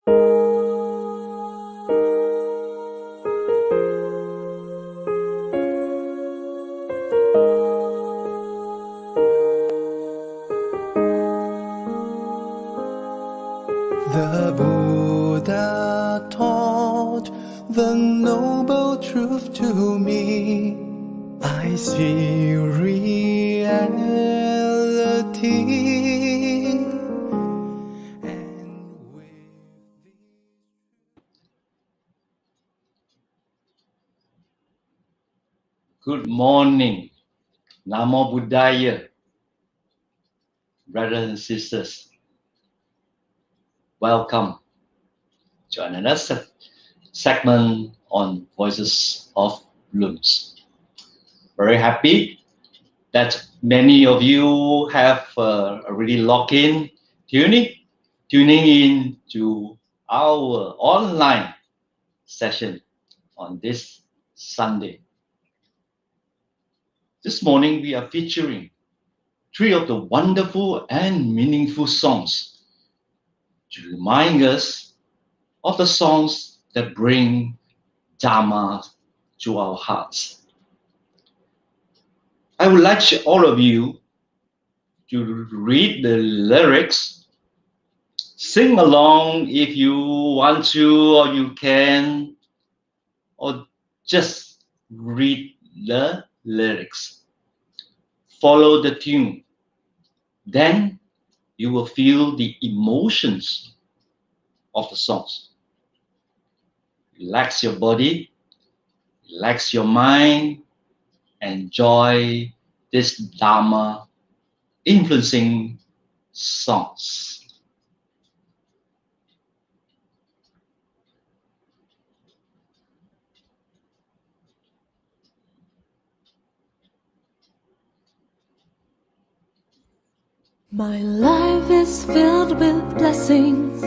The Buddha taught the noble truth to me. I see reality. Good morning, Namo Buddhaya, brothers and sisters. Welcome to another segment on Voices of Blooms. Very happy that many of you have already logged in, tuning in to our online session on this Sunday. This morning we are featuring 3 of the wonderful and meaningful songs to remind us of the songs that bring Dhamma to our hearts. I would like all of you to read the lyrics, sing along if you want to or you can, or just read the lyrics. Follow the tune. Then you will feel the emotions of the songs. Relax your body, relax your mind, enjoy this Dhamma influencing songs. My life is filled with blessings,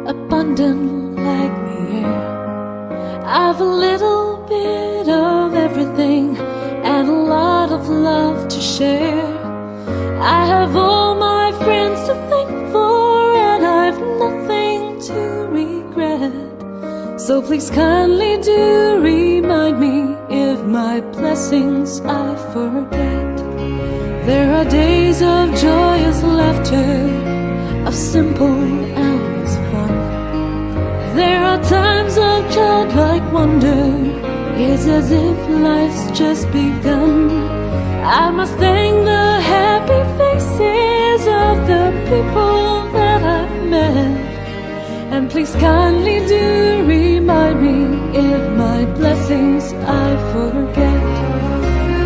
abundant like the air. I've a little bit of everything and a lot of love to share. I have all my friends to thank for and I've nothing to regret. So please kindly do remind me if my blessings I forget. There are days of joyous laughter, of simple endless fun. There are times of childlike wonder. It's as if life's just begun. I must thank the happy faces of the people that I've met. And please kindly do remind me if my blessings I forget.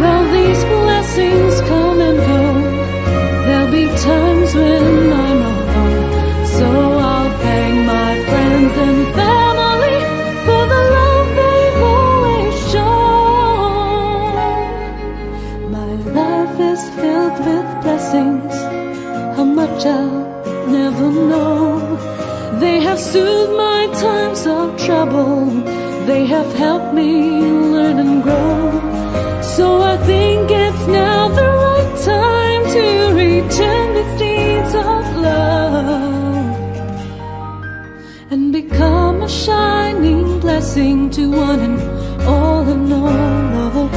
Well, these blessings come and go. There'll be times when I'm alone. So I'll thank my friends and family for the love they've always shown. My life is filled with blessings, how much I'll never know. They have soothed my times of trouble. They have helped me learn and grow. So I think it's now the right time to return these deeds of love and become a shining blessing to one and all of the world.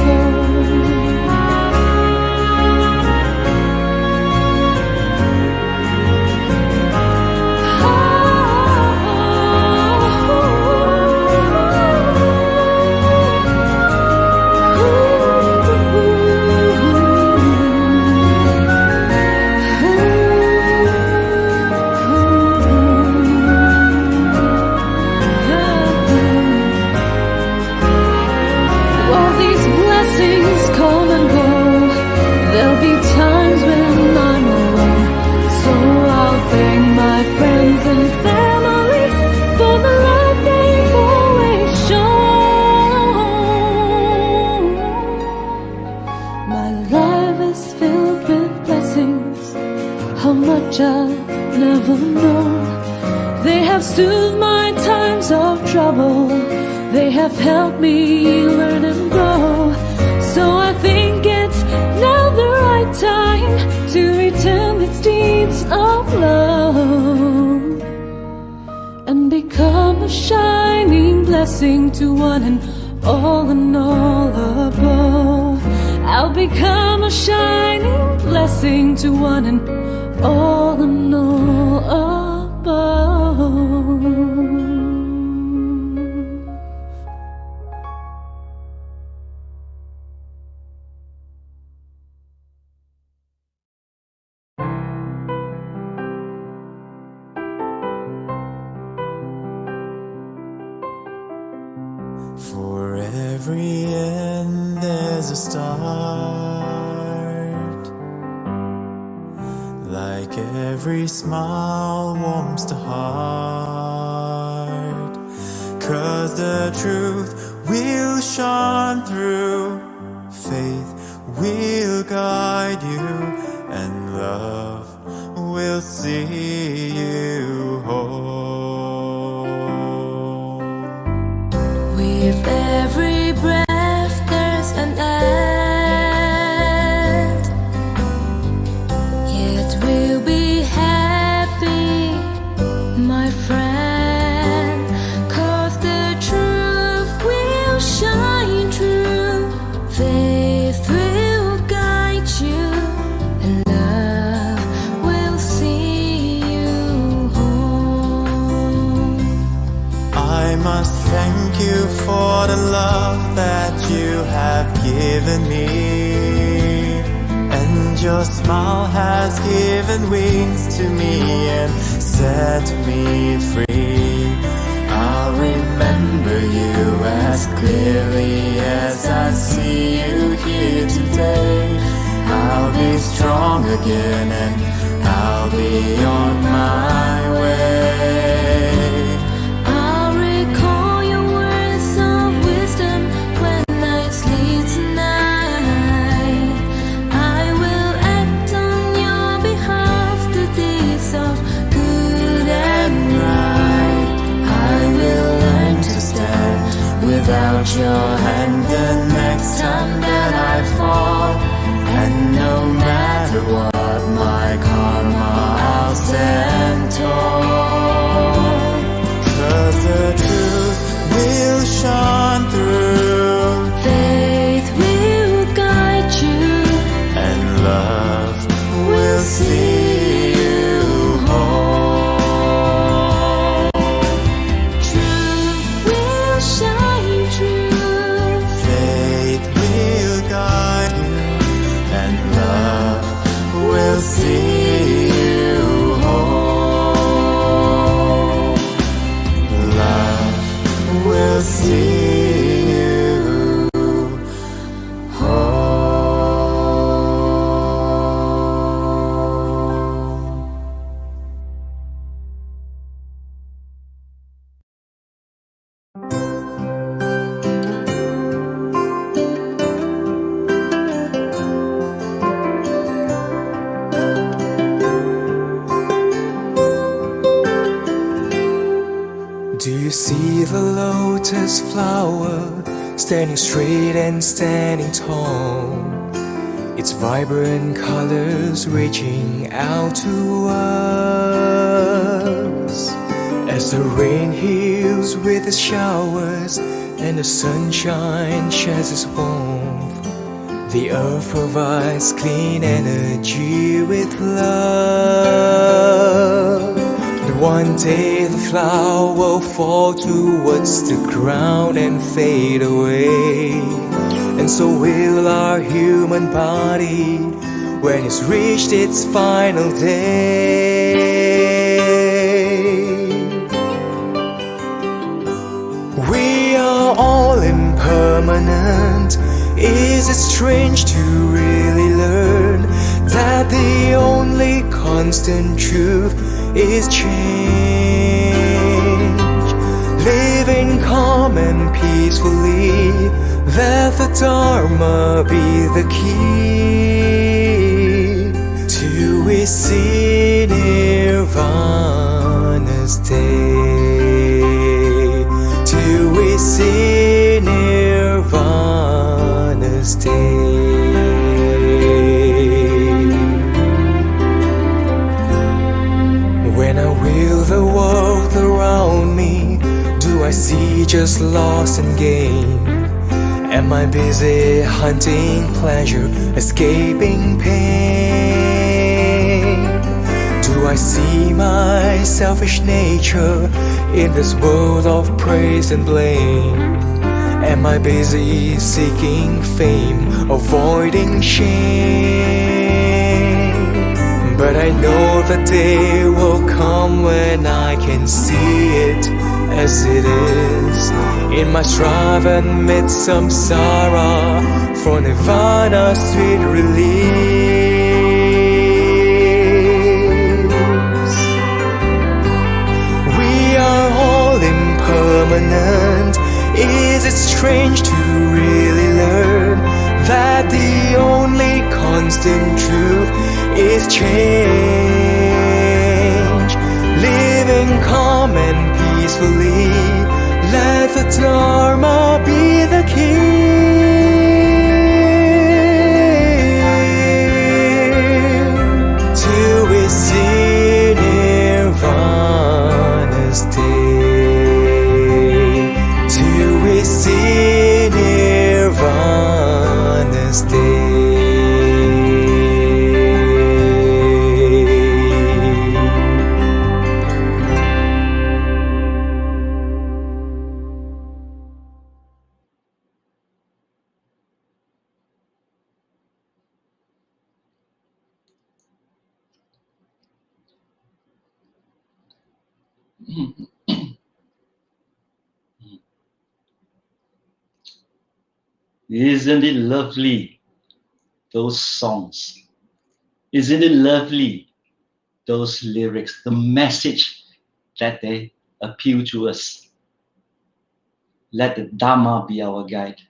Soothe my times of trouble. They have helped me learn and grow. So I think it's now the right time to return these deeds of love and become shining blessing to one and all above. I'll become a shining blessing to one and all above. For every end there's a start. Like every smile warms the heart. 'Cause the truth will shine through. Faith will guide you, and love will see you home. With every breath there's an end, yet we'll be happy, my friend, 'cause the truth will shine through. Faith will guide you, and love will see you home. I must thank you for the love that you have given me, and your smile has given wings to me and set me free. I'll remember you as clearly as I see you here today. I'll be strong again and I'll be on my way. I'll recall your words of wisdom when I sleep tonight. I will act on your behalf, the deeds of good and right. I will learn to stand without your hand the next time that I fall. And no matter what my karma, I'll stand tall. 'Cause the truth will shine through. Faith will guide you, And love will see you home. truth will shine through. Faith will guide you, and love will see you home. Love will see you home. Do you see the lotus flower standing straight and standing tall? Its vibrant colors reaching out to us. As the rain heals with its showers and the sunshine shares its warmth, the earth provides clean energy with love. But one day the flower will fall towards the ground and fade away, and so will our human body when it's reached its final day. We are all impermanent. Is it strange to really learn that the only constant truth is change? Living calm and peacefully, let the Dharma be the key till we see Nirvana's day. Till we see Nirvana's day. When I will the world around me do just loss and gain? Am I busy hunting pleasure, escaping pain? Do I see my selfish nature in this world of praise and blame? Am I busy seeking fame, avoiding shame? But I know the day will come when I can see it as it is. In my strive amid samsara, for nirvana sweet release. We are all impermanent. Is it strange to really learn that the only constant truth is change? Living calm and peacefully, let the Dharma be the key till we see Nirvana's day, till we see Nirvana's day. Isn't it lovely, those songs? Isn't it lovely, those lyrics, the message that they appeal to us? Let the Dhamma be our guide.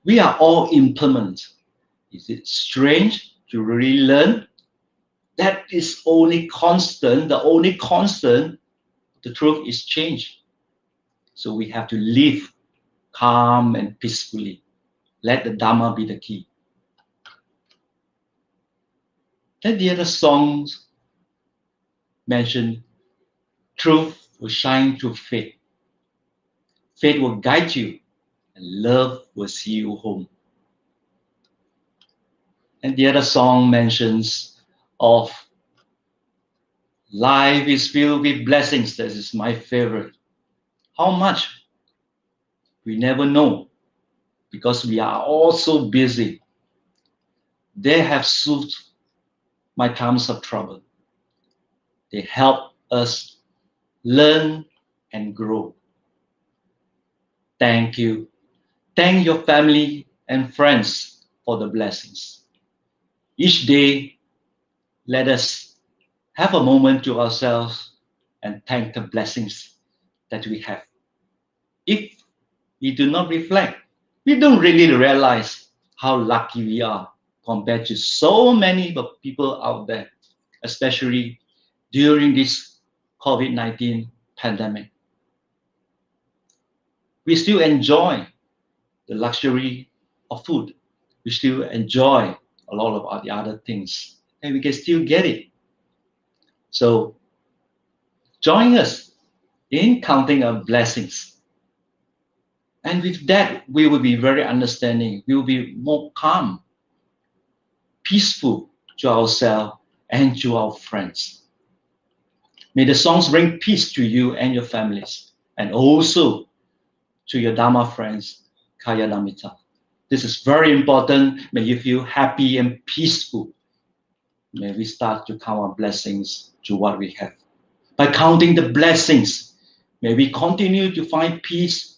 We are all impermanent. Is it strange to really learn that is only constant? The only constant, the truth is change. So we have to live calm and peacefully. Let the Dhamma be the key. Then the other songs mention truth will shine through faith. Faith will guide you, and love will see you home. And the other song mentions of life is filled with blessings. This is my favorite. How much? We never know, because we are all so busy. They have soothed my times of trouble. They help us learn and grow. Thank you. Thank your family and friends for the blessings. Each day, let us have a moment to ourselves and thank the blessings that we have. If we do not reflect, we don't really realize how lucky we are compared to so many people out there, especially during this COVID-19 pandemic. We still enjoy the luxury of food. We still enjoy a lot of the other things, and we can still get it. So join us in counting our blessings. And with that, we will be very understanding. We will be more calm, peaceful to ourselves and to our friends. May the songs bring peace to you and your families, and also to your Dharma friends, Kaya Namita. This is very important. May you feel happy and peaceful. May we start to count our blessings to what we have. By counting the blessings, may we continue to find peace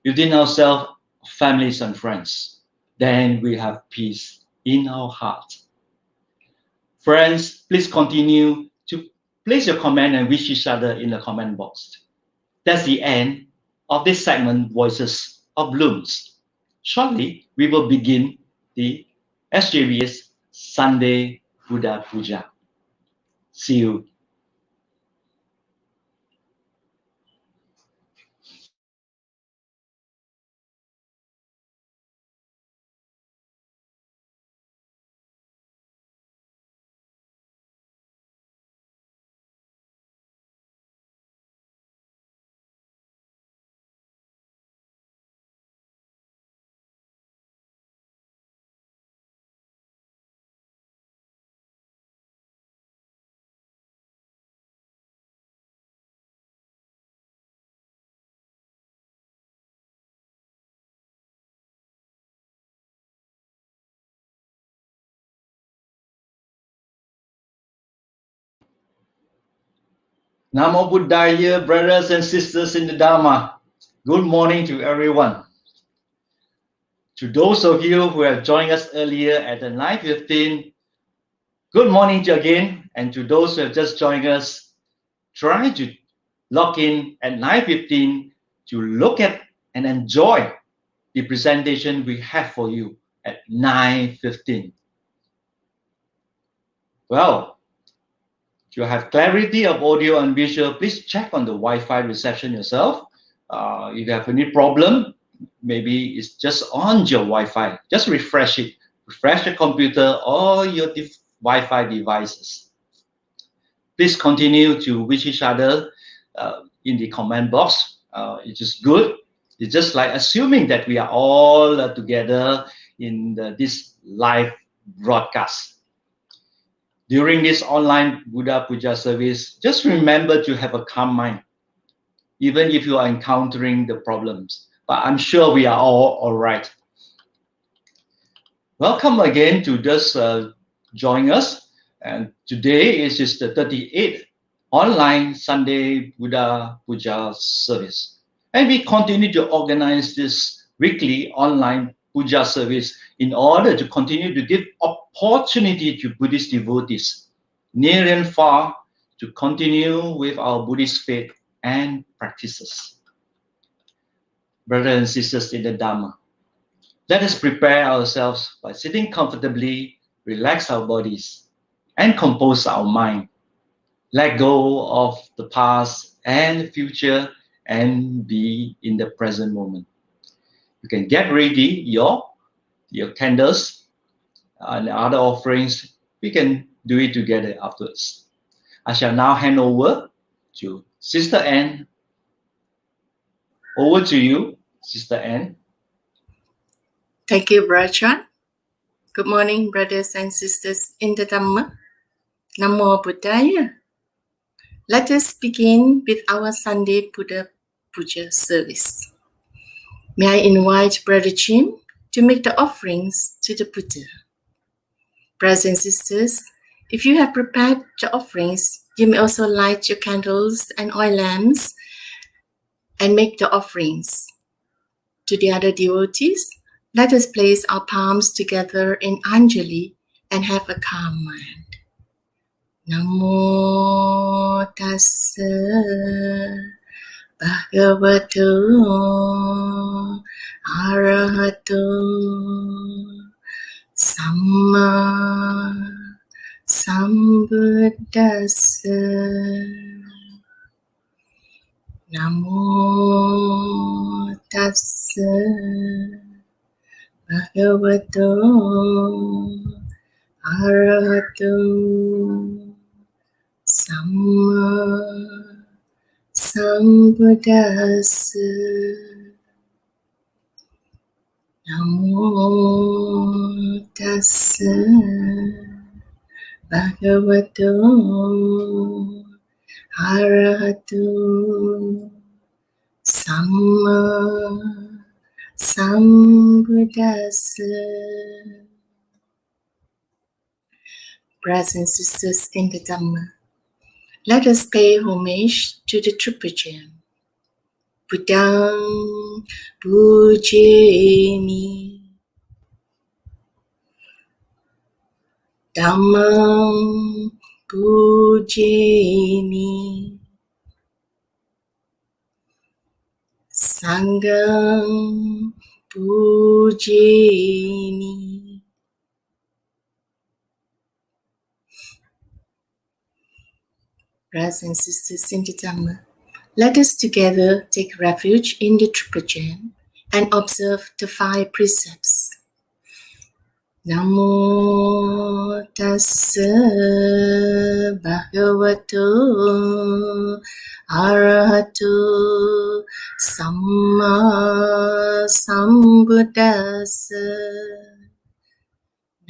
within ourselves, families, and friends. Then we have peace in our heart. Friends, please continue to place your comment and wish each other in the comment box. That's the end of this segment, Voices of Blooms. Shortly, we will begin the SJBA's Sunday Buddha Puja. See you. Namo Buddhaya, brothers and sisters in the Dhamma. Good morning to everyone. To those of you who have joined us earlier at the 9:15, good morning to again. And to those who have just joined us, try to log in at 9:15 to look at and enjoy the presentation we have for you at 9:15. Well, to have clarity of audio and visual, please check on the Wi-Fi reception yourself. If you have any problem, maybe it's just on your Wi-Fi. Just refresh it. Refresh the computer or your Wi-Fi devices. Please continue to wish each other in the comment box. It is good. It's just like assuming that we are all together in this live broadcast. During this online Buddha Puja service, just remember to have a calm mind, even if you are encountering the problems. But I'm sure we are all right. Welcome again to just join us. And today is just the 38th online Sunday Buddha Puja service. And we continue to organize this weekly online Puja service in order to continue to give opportunity to Buddhist devotees near and far to continue with our Buddhist faith and practices. Brothers and sisters in the Dhamma, let us prepare ourselves by sitting comfortably, relax our bodies, and compose our mind. Let go of the past and the future and be in the present moment. You can get ready your candles and other offerings. We can do it together afterwards. I shall now hand over to Sister Anne. Over to you, Sister Anne. Thank you, Brother John. Good morning, brothers and sisters in the Dhamma. Namo Buddhaya. Let us begin with our Sunday Buddha Puja service. May I invite Brother Jim to make the offerings to the Buddha. Brothers and sisters, if you have prepared the offerings, you may also light your candles and oil lamps and make the offerings. To the other devotees, let us place our palms together in Anjali and have a calm mind. Namo tassa bhagavato arahato samma sambuddhassa. Namo tassa bhagavato arahato samma sambuddhassa. Namo tassa bhagavato arahato samma sambuddhassa. Brothers and sisters in the Dhamma, let us pay homage to the Triple Gem. Buddhang pujemi, Dhammang pujemi, Sanghang pujemi. Brothers and sisters in the Dhamma, let us together take refuge in the Triple Gem and observe the 5 precepts. Namo tassa bhagavato arahato samma sambuddhassa.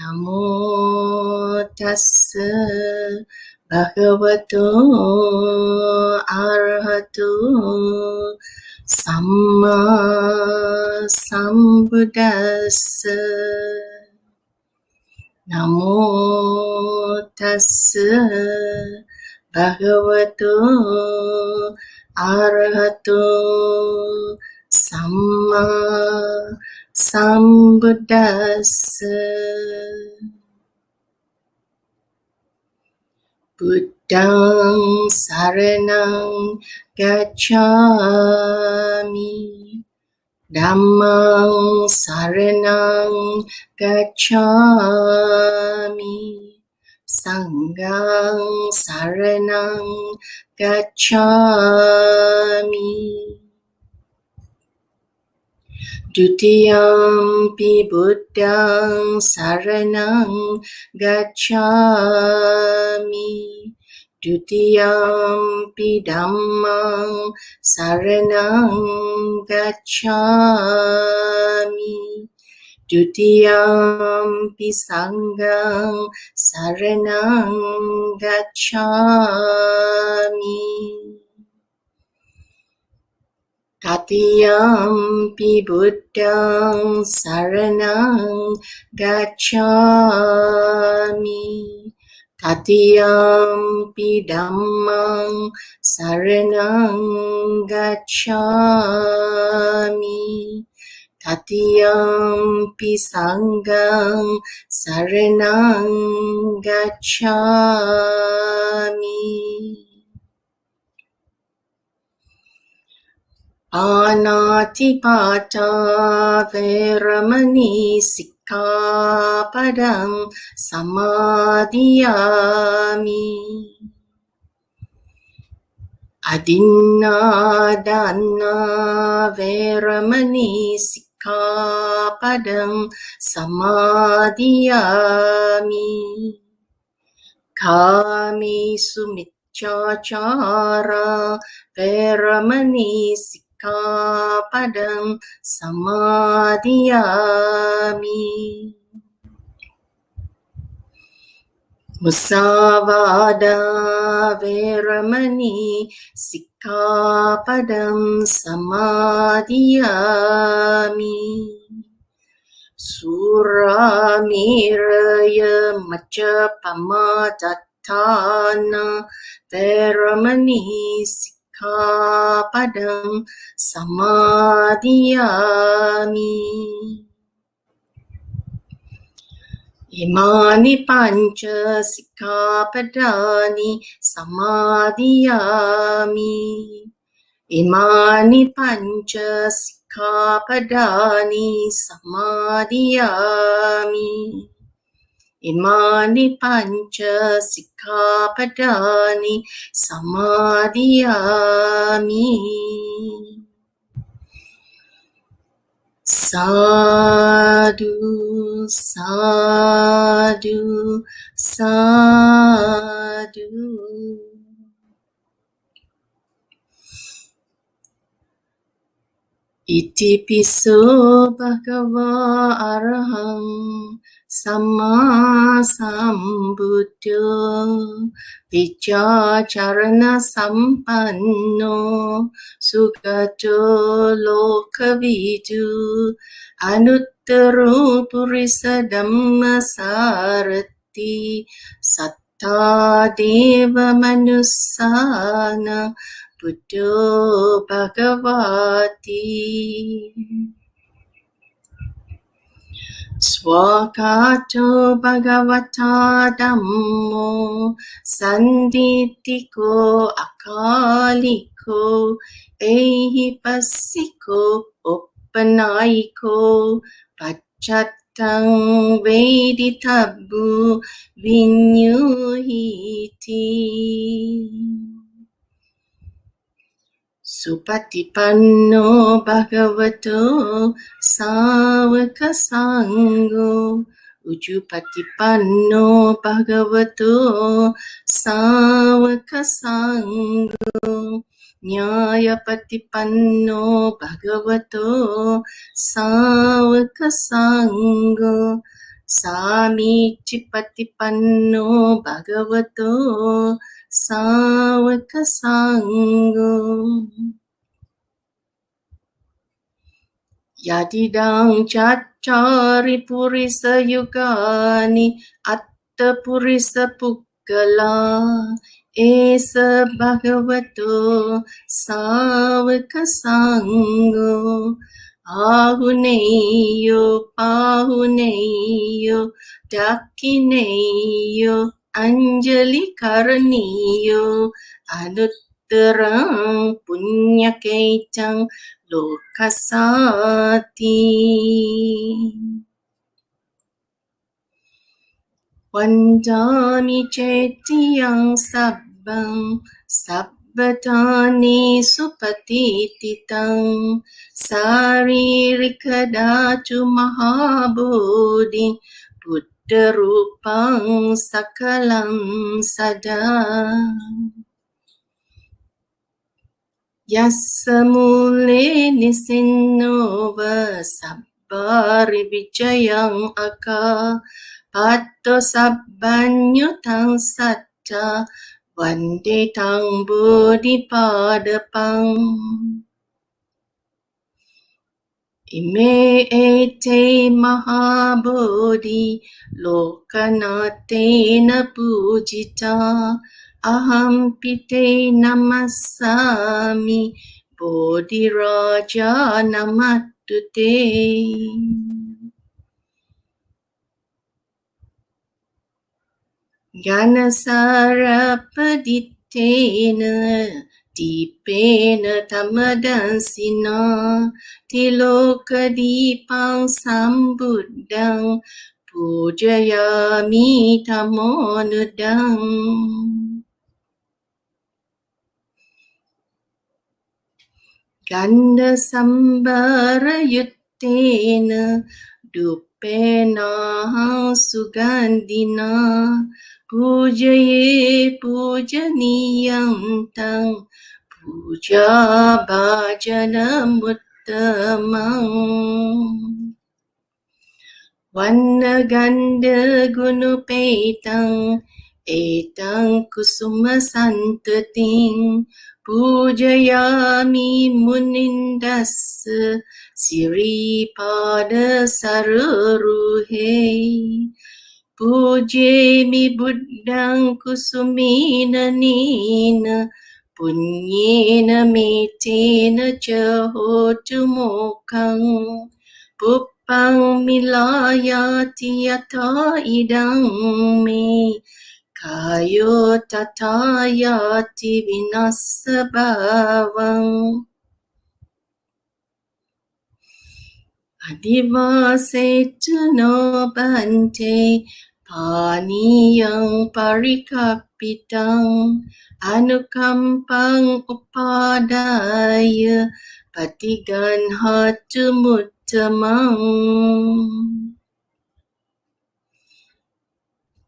Namo tassa bhagavato arahato samma sambuddhassa. Namo tassa Bhagavato Arahato Samma Sambuddhassa. Buddhang Saranang Gacchami. Dhammang Saranang Gacchami. Sanghang Saranang Gacchami. Dutiyampi Buddhang Saranang Gacchami. Dutiyampi Dhammang Saranang Gacchami. Dutiyampi Sanghang Saranang Gacchami. Tatiyampi Buddhang Saranang Gacchami. Tatiyampi Dhammang Saranang Gacchami. Tatiyampi Sanghang Saranang Gacchami. Anatipata Veramani Sikkhapadang Samadhiyami. Adinadana Veramani Sikkhapadang Samadhiyami. Kami Sumiccācara Veramani Sikkhapadang Samadhiyami. Musavada Veramani Sikkhapadang Samadhiyami. Suramiraya Majapamadatthana Veramani Sikkhapadang Samadhiyami. Imani Pancha Sikkhapadani Samadhiyami. Imani Pancha Sikkhapadani Samadhiyami. Imani Pancha Sikkhapadani Samadhiyami. Sadhu, sadhu, sadhu. Iti piso bhagava arahang samma sambuddho vichacharana sampanno sugato lokavidu anuttaro purisa dhamma sarati satta deva manussana Buddho Bhagavati. Swakato Bhagavata Dhammo Sanditiko Akaliko Ehipassiko Uppanaiko Pacchatang Veditabbu Vinyuhiti. Supatipanno Bhagavato Sāvaka Sangho. Ujupatipanno Bhagavato Sāvaka Sangho. Nyayapatipanno Bhagavato Sāvaka Sangho. Sāmiccipatipanno Bhagavato Sāvaka Sangho. Yadidang Caccari Purisa Yugani Atta Purisa Pukkala Esa Bhagavato Savaka Sangho Ahuneyo Pahuneyo Dakineyo Anjali Karaniyo Anuttarang Punyaketang Lokasati Vandami Chetiyang Sabbang Sabbatani Supatititang Saririkadatu Mahabodhi Buddha Rupang Sakalam Sada Yasamule Nisinova Sabbari Vijayang Aka Pato Sabbanyutang Satta Vande Tang Bodhipadapang Ime ete Mahabodhi Lokanatena Pujita Aham pite namasami Bodhi Raja namatute Ganasara paditena Dipena tamadansina Tiloka dipang sambuddhang Pujayami tamonudang Ganda sambara yuttena Dupena sugandina Pujaye pujaniyam tang Puja bhajanam uttamang Vannagandha gunupetang Etang kusuma santating Pujayami munindas Siripada saruruhe Pujemi buddhang kusumina nina Punyena metena jahotu mokang Puppang milayati yata idang me Kayo tatayati vinassa bhavang Adivase no bante Paniyang parikapitang Anukampang upadaya Patiganhatu muttamang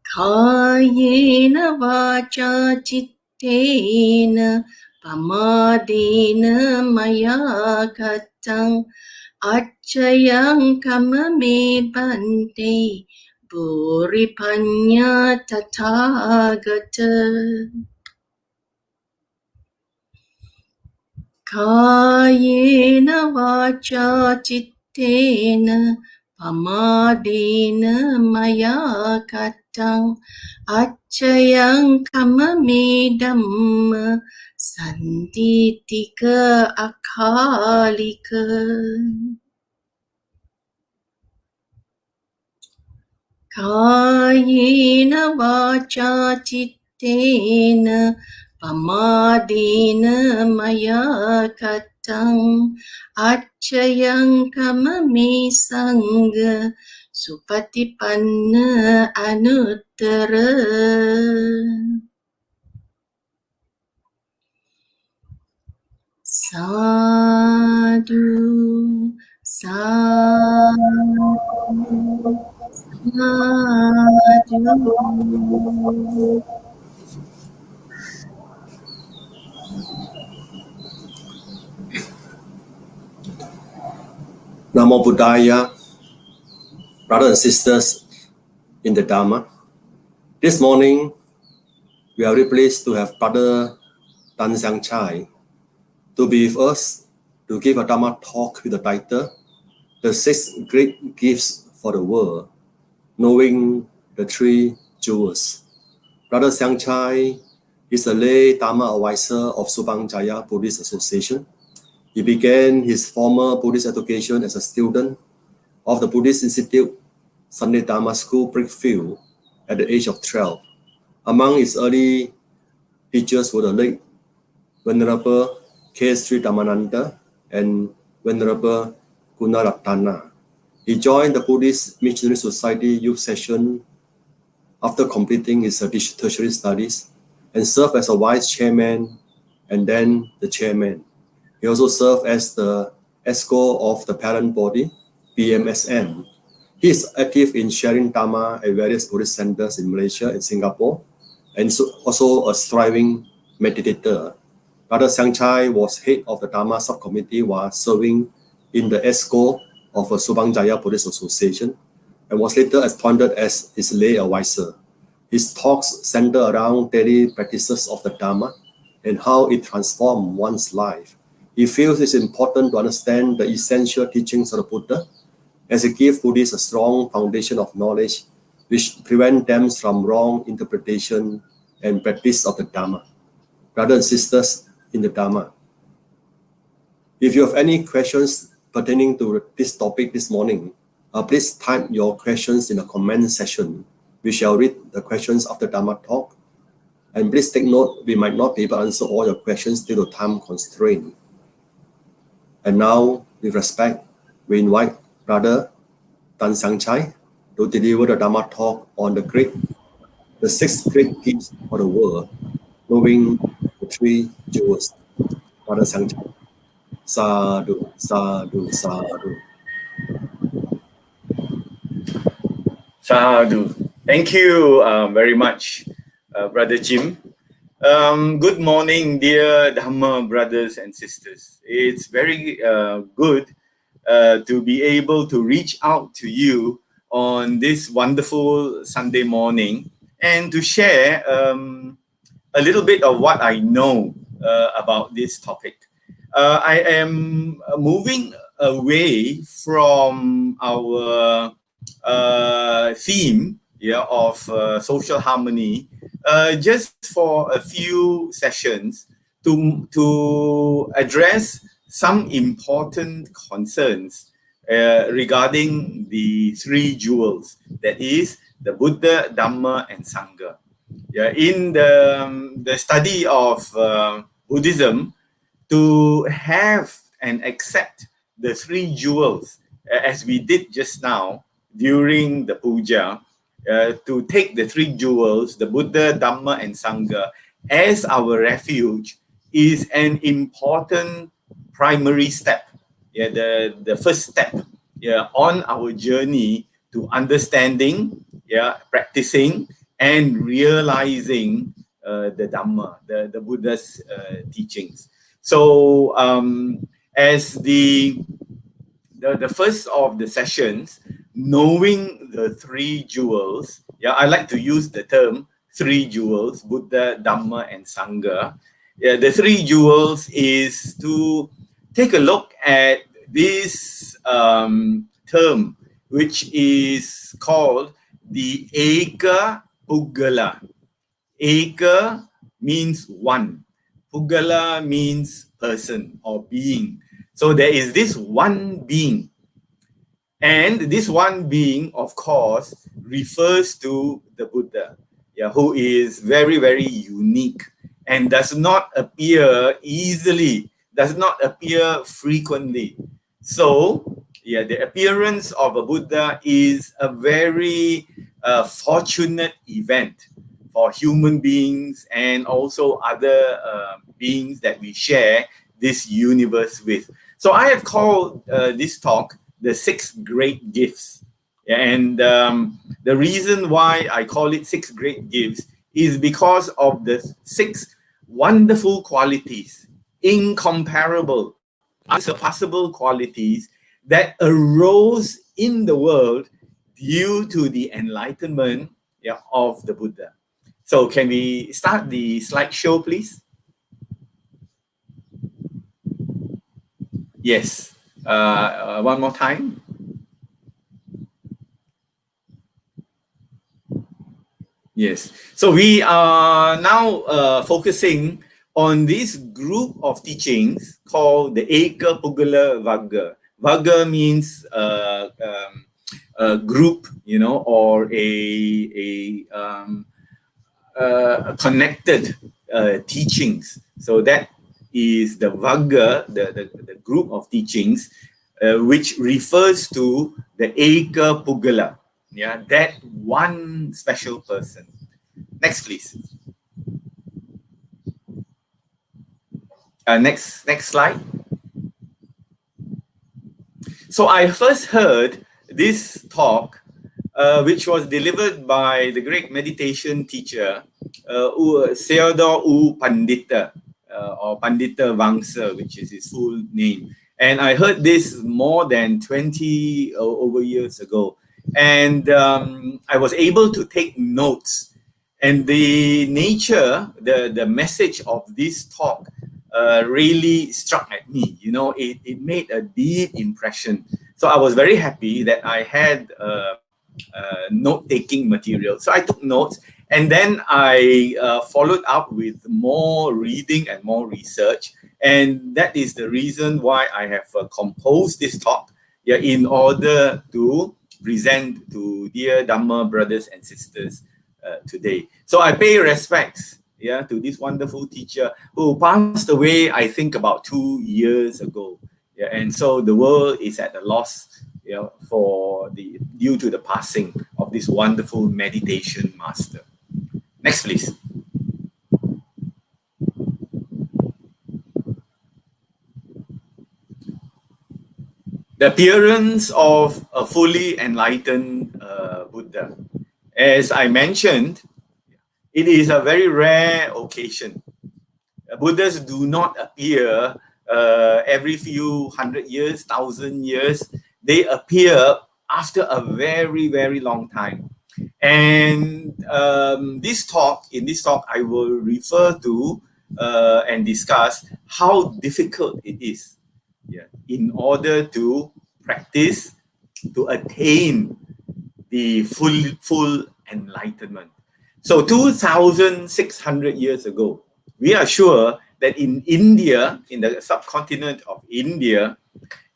Kayena vacha chittena Pamadena maya katang Acayang kamame bante Buripanya tathagata Kayena vacha chittena Pamadena maya katang Acayang kamame dhamma Santitika akalika Kayena vacha chittena Pamadena maya katang Acayang kamame sangha Supatipanna anuttara Sadhu Sadhu Sadhu Namo Buddhaya, brothers and sisters in the Dhamma. This morning, we are very pleased to have Brother Siang Chye to be with us to give a Dhamma talk with the title, The 6 Great Gifts for the World, Knowing the 3 Jewels. Brother Siang Chye is a lay Dhamma advisor of Subang Jaya Buddhist Association. He began his formal Buddhist education as a student of the Buddhist Institute Sunday Dhamma School Brickfield at the age of 12. Among his early teachers were the late Venerable K. Sri Dhammananda and Venerable Gunaratana. He joined the Buddhist Missionary Society youth session after completing his tertiary studies and served as a vice chairman and then the chairman. He also served as the ESCO of the parent body, BMSM. He is active in sharing Dhamma at various Buddhist centers in Malaysia and Singapore, and also a thriving meditator. Brother Siang Chye was head of the Dhamma subcommittee while serving in the ESCO of the Subang Jaya Buddhist Association, and was later appointed as his lay advisor. His talks center around daily practices of the Dhamma and how it transforms one's life. He feels it's important to understand the essential teachings of the Buddha, as it gives Buddhists a strong foundation of knowledge which prevent them from wrong interpretation and practice of the Dhamma. Brothers and sisters in the Dhamma, if you have any questions pertaining to this topic this morning, please type your questions in the comment section. We shall read the questions after Dhamma talk. And please take note, we might not be able to answer all your questions due to time constraint. And now, with respect, we invite Brother Tan Siang Chye to deliver the Dhamma talk on the 6 great gifts for the world, knowing the 3 jewels. Brother Siang Chye. Sadhu, sadhu, sadhu. Sadhu. Thank you very much, Brother Jim. Good morning, dear Dhamma brothers and sisters. It's very good to be able to reach out to you on this wonderful Sunday morning and to share a little bit of what I know about this topic. I am moving away from our theme of social harmony just for a few sessions to address some important concerns regarding the 3 jewels, that is the Buddha, Dhamma and Sangha. In the study of Buddhism, to have and accept the 3 jewels as we did just now during the puja, to take the 3 jewels, the Buddha, Dhamma and Sangha, as our refuge is an important primary step, the first step on our journey to understanding, practicing and realizing the Dhamma, the Buddha's teachings. So as the first of the sessions, knowing the 3 jewels, I like to use the term 3 jewels, Buddha, Dhamma and Sangha. The 3 jewels is to take a look at this term, which is called the Eka Puggala. Eka means one. Puggala means person or being. So there is this one being. And this one being, of course, refers to the Buddha, who is very, very unique and does not appear easily, does not appear frequently. So, the appearance of a Buddha is a very fortunate event for human beings and also other beings that we share this universe with. So I have called this talk the 6 great gifts. And the reason why I call it 6 great gifts is because of the 6 wonderful qualities, incomparable, unsurpassable qualities that arose in the world due to the enlightenment of the Buddha. So can we start the slideshow, please? Yes. One more time. Yes. So we are now focusing on this group of teachings called the Eka Pugala Vagga. Vagga means a group, you know, or a connected teachings. So that is the Vagga, the group of teachings, which refers to the Eka Pugala. Yeah, that one special person. Next, please. Next slide. So I first heard this talk, which was delivered by the great meditation teacher, Theodore U Pandita, or Pandita Vangsa, which is his full name. And I heard this more than 20 over years ago. And I was able to take notes. And the nature, the message of this talk really struck at me. You know, it made a deep impression. So I was very happy that I had note-taking material. So I took notes, and then I followed up with more reading and more research. And that is the reason why I have composed this talk, yeah, in order to present to dear Dhamma brothers and sisters today. So I pay respects, yeah, to this wonderful teacher who passed away, I think, about 2 years ago. Yeah, and so the world is at a loss, you know, due to the passing of this wonderful meditation master. Next, please. The appearance of a fully enlightened Buddha. As I mentioned, it is a very rare occasion. Buddhas do not appear every few 100 years, 1,000 years. They appear after a very, very long time. And in this talk, I will refer to and discuss how difficult it is, yeah, in order to practice, to attain the full enlightenment. So 2,600 years ago, we are sure that in India, in the subcontinent of India,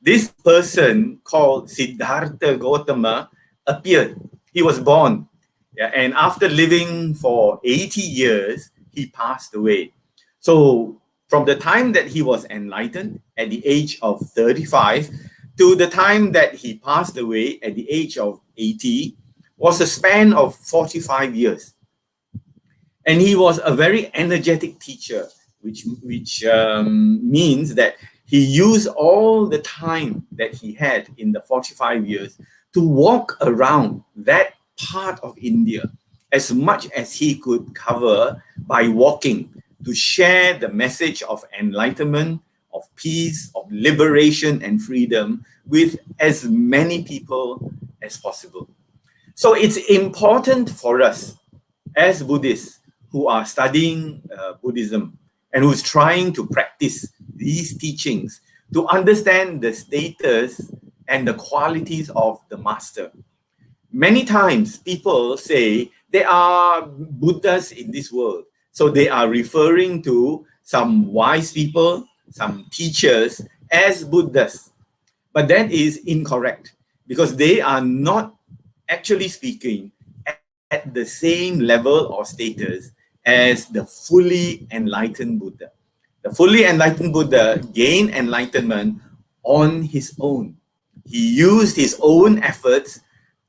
this person called Siddhartha Gautama appeared. He was born, yeah, and after living for 80 years, he passed away. So from the time that he was enlightened at the age of 35 to the time that he passed away at the age of 80 was a span of 45 years. And he was a very energetic teacher, which means that he used all the time that he had in the 45 years to walk around that part of India as much as he could cover by walking, to share the message of enlightenment, of peace, of liberation and freedom with as many people as possible. So it's important for us as Buddhists who are studying Buddhism and who's trying to practice these teachings to understand the status and the qualities of the master. Many times people say there are Buddhas in this world. So they are referring to some wise people, some teachers as Buddhas. But that is incorrect, because they are not, actually speaking, at the same level or status as the fully enlightened Buddha. The fully enlightened Buddha gained enlightenment on his own. He used his own efforts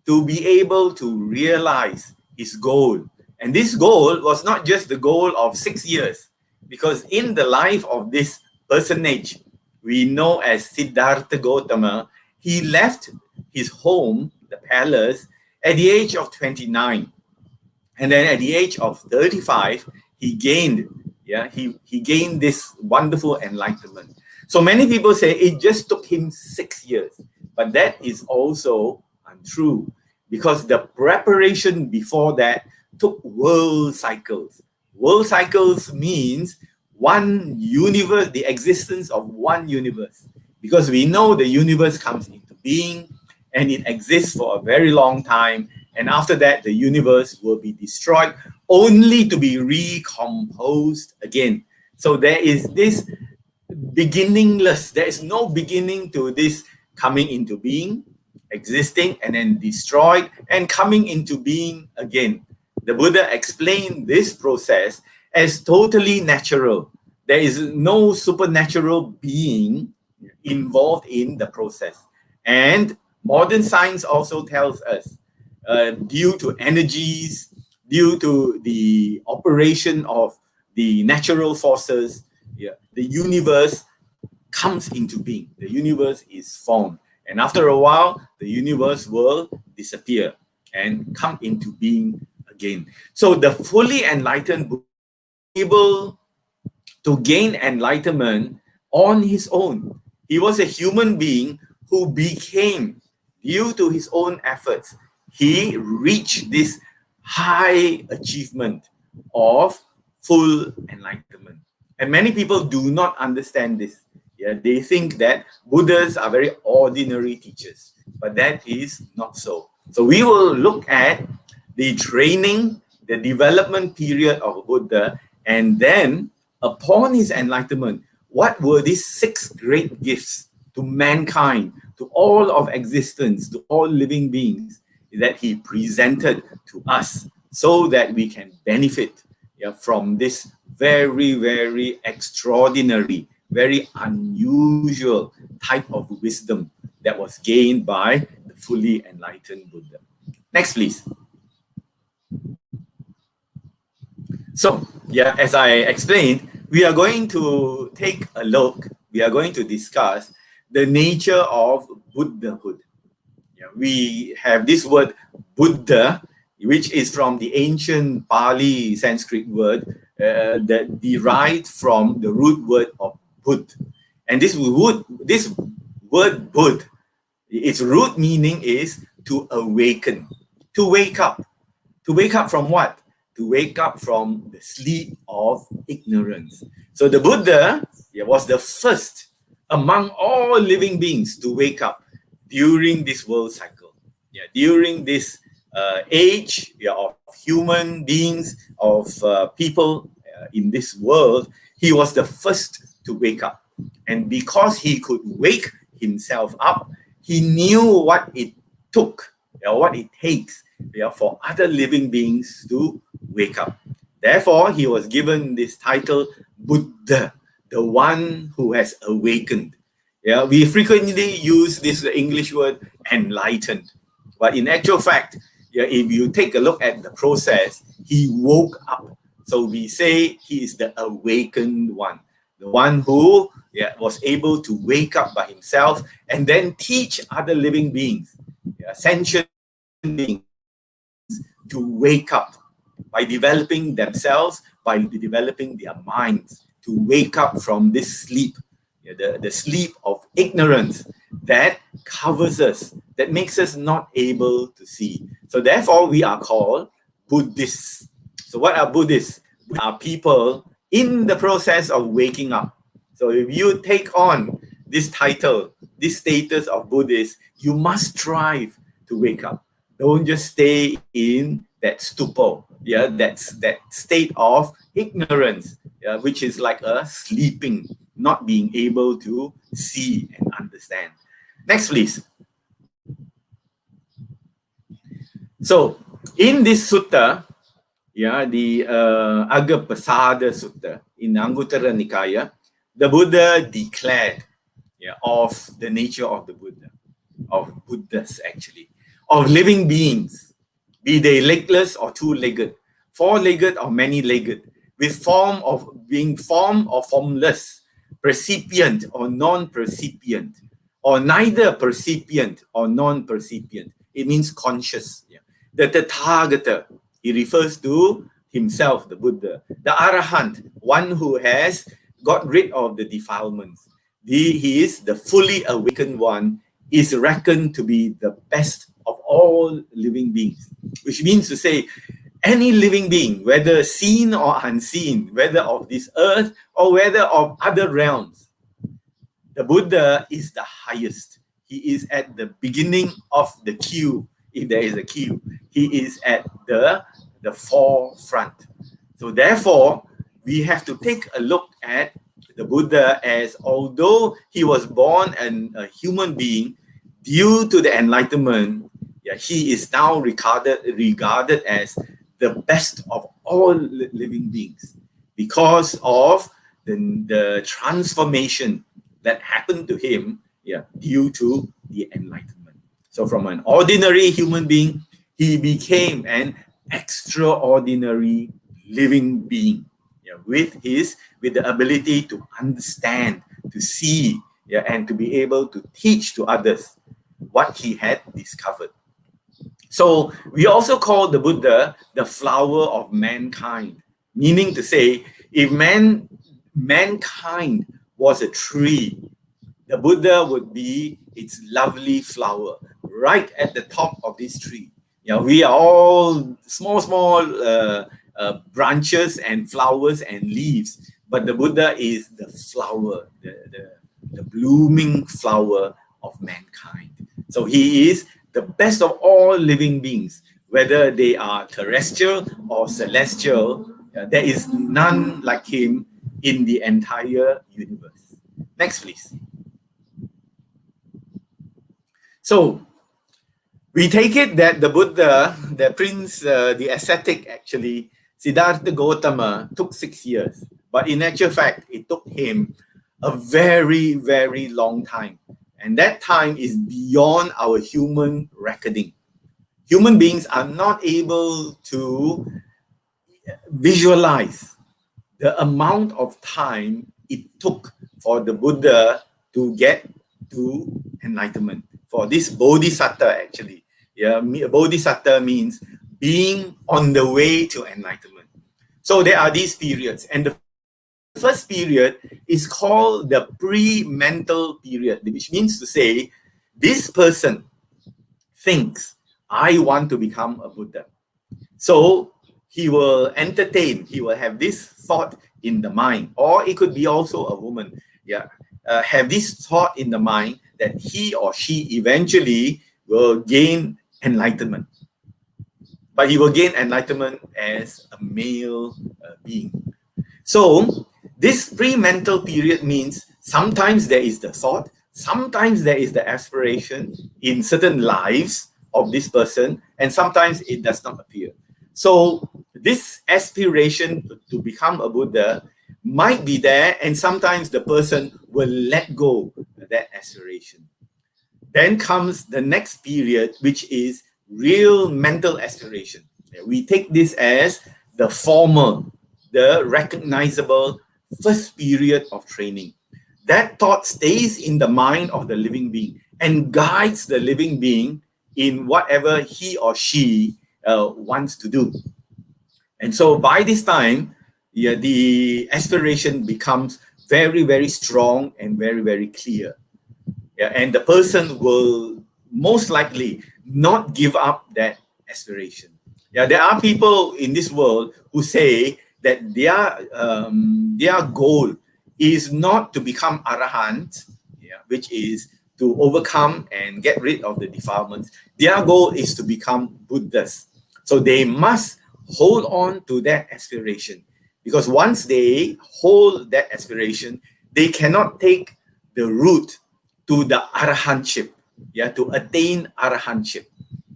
to be able to realize his goal. And this goal was not just the goal of 6 years, because in the life of this personage we know as Siddhartha Gautama, he left his home, the palace, at the age of 29. And then at the age of 35, he gained this wonderful enlightenment. So many people say it just took him 6 years, but that is also untrue, because the preparation before that took world cycles. World cycles means one universe, the existence of one universe, because we know the universe comes into being and it exists for a very long time, And after that, the universe will be destroyed, only to be recomposed again. So there is this beginningless, there is no beginning to this coming into being, existing, and then destroyed, and coming into being again. The Buddha explained this process as totally natural. There is no supernatural being involved in the process. And modern science also tells us, due to energies, due to the operation of the natural forces, the universe comes into being. The universe is formed. And after a while, the universe will disappear and come into being again. So the fully enlightened Buddha was able to gain enlightenment on his own. He was a human being who became, due to his own efforts, he reached this high achievement of full enlightenment. And many people do not understand this. They think that Buddhas are very ordinary teachers, but that is not so. So we will look at the training, the development period of Buddha, and then upon his enlightenment, what were these 6 great gifts to mankind, to all of existence, to all living beings that he presented to us so that we can benefit from this very, very extraordinary, very unusual type of wisdom that was gained by the fully enlightened Buddha. Next, please. So, as I explained, we are going to take a look, we are going to discuss the nature of Buddhahood. We have this word Buddha, which is from the ancient Pali Sanskrit word that derived from the root word of Bud. And this word Bud, its root meaning is to awaken, to wake up. To wake up from what? To wake up from the sleep of ignorance. So the Buddha was the first among all living beings to wake up during this world cycle. During this age of human beings, of people in this world, he was the first to wake up. And because he could wake himself up, he knew what it took, what it takes for other living beings to wake up. Therefore, he was given this title, Buddha, the one who has awakened. We frequently use this English word enlightened. But in actual fact, if you take a look at the process, he woke up. So we say he is the awakened one, the one who was able to wake up by himself and then teach other living beings, sentient beings, to wake up by developing themselves, by developing their minds, to wake up from this sleep, the sleep of ignorance that covers us, that makes us not able to see. So therefore, we are called Buddhists. So what are Buddhists? We are people in the process of waking up. So if you take on this title, this status of Buddhist, you must strive to wake up. Don't just stay in that stupor, that state of ignorance, which is like a sleeping, not being able to see and understand. Next, please. So, in this sutta, the Agapasada Sutta in Anguttara Nikaya, the Buddha declared of the nature of the Buddha, of Buddhas actually, of living beings, be they legless or two-legged, four-legged or many-legged, with form of being form or formless, percipient or non-percipient, or neither percipient or non-percipient. It means conscious. The Tathagata, he refers to himself, the Buddha. The Arahant, one who has got rid of the defilements. He is the fully awakened one, is reckoned to be the best of all living beings, which means to say any living being, whether seen or unseen, whether of this earth or whether of other realms, the Buddha is the highest. He is at the beginning of the queue if there is a queue, he is at the forefront. So therefore, we have to take a look at the Buddha as, although he was born a human being, due to the enlightenment, he is now regarded as the best of all living beings because of the transformation that happened to him due to the enlightenment. So from an ordinary human being, he became an extraordinary living being with the ability to understand, to see, and to be able to teach to others what he had discovered. So we also call the Buddha the flower of mankind, meaning to say, if mankind was a tree, the Buddha would be its lovely flower right at the top of this tree. We are all small branches and flowers and leaves, but the Buddha is the flower, the blooming flower of mankind. So he is the best of all living beings, whether they are terrestrial or celestial. There is none like him in the entire universe. Next, please. So we take it that the Buddha, the prince, the ascetic, actually, Siddhartha Gautama, took 6 years. But in actual fact, it took him a very, very long time. And that time is beyond our human reckoning. Human beings are not able to visualize the amount of time it took for the Buddha to get to enlightenment. For this Bodhisattva, actually. Bodhisattva means being on the way to enlightenment. So there are these periods. And the first period is called the pre-mental period, which means to say, this person thinks, I want to become a Buddha. So he will entertain, he will have this thought in the mind, or it could be also a woman, have this thought in the mind that he or she eventually will gain enlightenment. But he will gain enlightenment as a male being. So this pre-mental period means sometimes there is the thought, sometimes there is the aspiration in certain lives of this person, and sometimes it does not appear. So this aspiration to become a Buddha might be there, and sometimes the person will let go of that aspiration. Then comes the next period, which is real mental aspiration. We take this as the formal, the recognizable first period of training. That thought stays in the mind of the living being and guides the living being in whatever he or she wants to do. And so by this time, the aspiration becomes very, very strong and very, very clear. And the person will most likely not give up that aspiration. There are people in this world who say that their goal is not to become arahant, which is to overcome and get rid of the defilements. Their goal is to become Buddhas. So they must hold on to that aspiration, because once they hold that aspiration, they cannot take the route to the arahantship, to attain arahantship.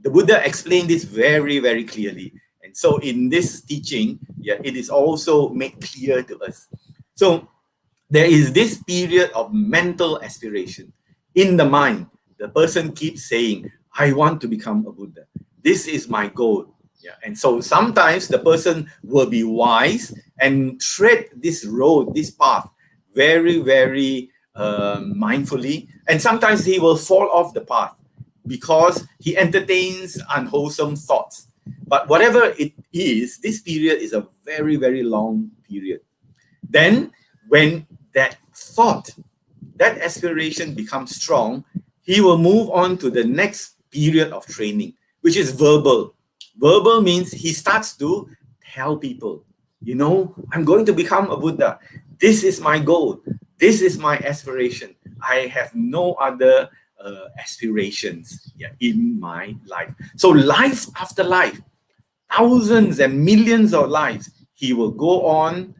The Buddha explained this very, very clearly. And so in this teaching, it is also made clear to us. So there is this period of mental aspiration. In the mind, the person keeps saying, I want to become a Buddha. This is my goal. And so sometimes the person will be wise and tread this road, this path, very, very mindfully. And sometimes he will fall off the path because he entertains unwholesome thoughts. But whatever it is, this period is a very, very long period. Then when that thought, that aspiration becomes strong, he will move on to the next period of training, which is verbal. Verbal means he starts to tell people, I'm going to become a Buddha. This is my goal. This is my aspiration. I have no other aspirations in my life. So life after life, thousands and millions of lives, he will go on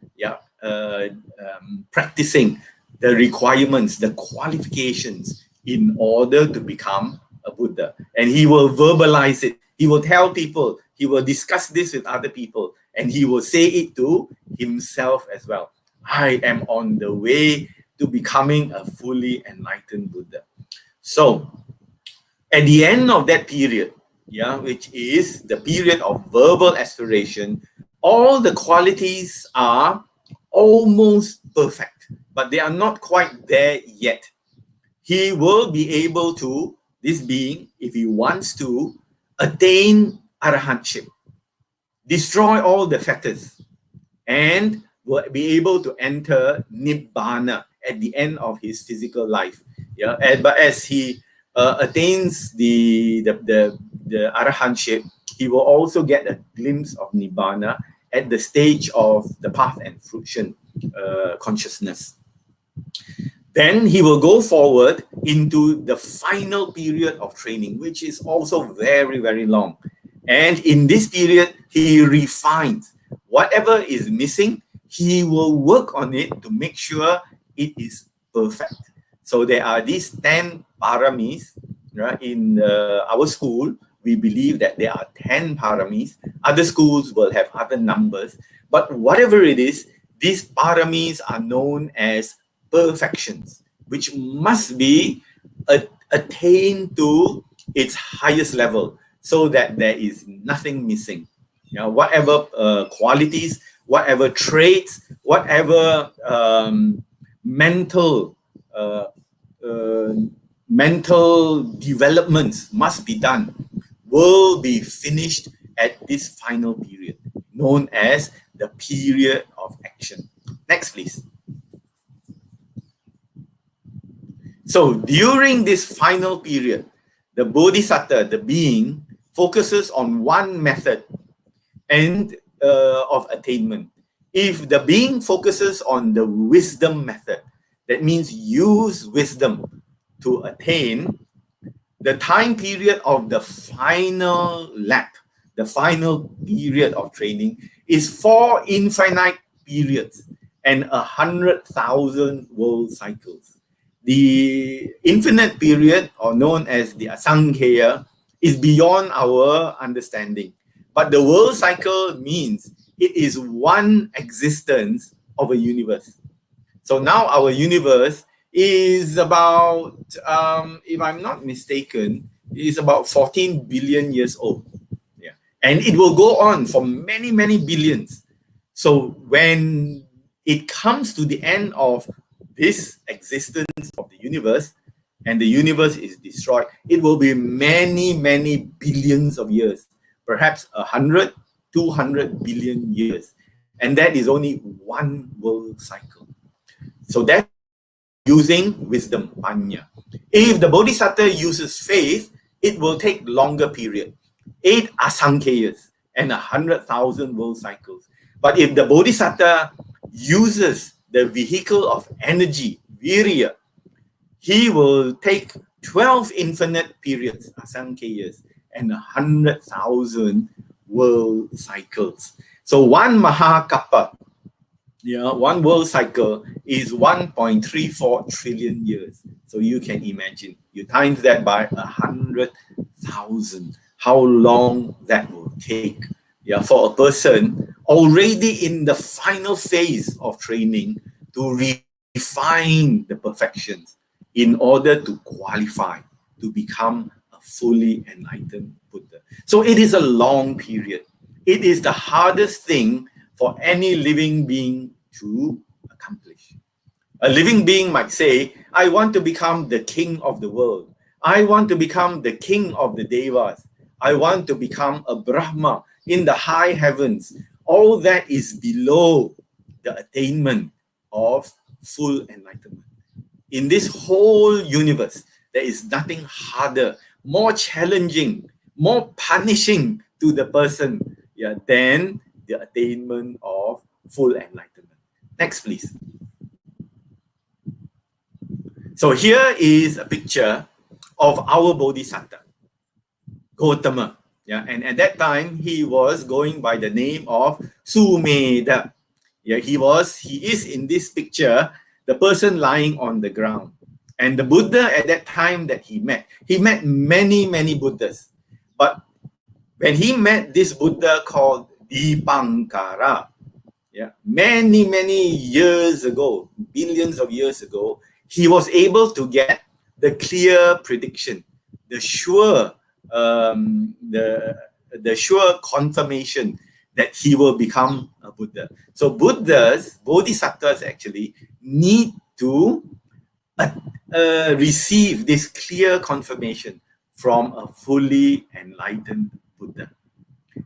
practicing the requirements, the qualifications in order to become a Buddha. And he will verbalize it. He will tell people, he will discuss this with other people, and he will say it to himself as well. I am on the way to becoming a fully enlightened Buddha. So at the end of that period, which is the period of verbal aspiration, all the qualities are almost perfect, but they are not quite there yet. He will be able to, this being, if he wants to, attain arahantship, destroy all the fetters, and will be able to enter nibbana at the end of his physical life. But as he attains the arahantship, he will also get a glimpse of nibbana at the stage of the path and fruition consciousness. Then he will go forward into the final period of training, which is also very, very long. And in this period, he refines whatever is missing. He will work on it to make sure it is perfect. So there are these 10 paramis, right? In our school, we believe that there are 10 paramis. Other schools will have other numbers. But whatever it is, these paramis are known as perfections, which must be attained to its highest level so that there is nothing missing. Whatever qualities, whatever traits, whatever mental developments must be done will be finished at this final period, known as the period of action. Next, please. So during this final period, the Bodhisattva, the being, focuses on one method and of attainment. If the being focuses on the wisdom method, that means use wisdom to attain, the time period of the final lap, the final period of training, is 4 infinite periods and 100,000 world cycles. The infinite period, or known as the Asankhya, is beyond our understanding. But the world cycle means it is one existence of a universe. So now our universe is about, if I'm not mistaken, is about 14 billion years old. And it will go on for many, many billions. So when it comes to the end of this existence of the universe, and the universe is destroyed, it will be many, many billions of years, perhaps 100, 200 billion years. And that is only one world cycle. So that using wisdom, panya. If the Bodhisattva uses faith, it will take longer period, 8 asankheyas and 100,000 world cycles. But if the Bodhisattva uses the vehicle of energy, virya, he will take 12 infinite periods, asankheyas, and 100,000 world cycles. So one mahakappa, one world cycle is 1.34 trillion years. So you can imagine, you times that by 100,000, how long that will take for a person already in the final phase of training to refine the perfections in order to qualify to become a fully enlightened Buddha. So it is a long period. It is the hardest thing for any living being to accomplish. A living being might say, I want to become the king of the world. I want to become the king of the Devas. I want to become a Brahma in the high heavens. All that is below the attainment of full enlightenment. In this whole universe, there is nothing harder, more challenging, more punishing to the person than the attainment of full enlightenment. Next, please. So here is a picture of our Bodhisattva, Gautama. Yeah, and at that time he was going by the name of Sumedha. Yeah, he is in this picture, the person lying on the ground. And the Buddha at that time that he met many Buddhas. But when he met this Buddha called Dipankara, yeah, many years ago, billions of years ago, he was able to get the clear prediction, the sure sure confirmation that he will become a Buddha. So Bodhisattvas actually need to receive this clear confirmation from a fully enlightened Buddha.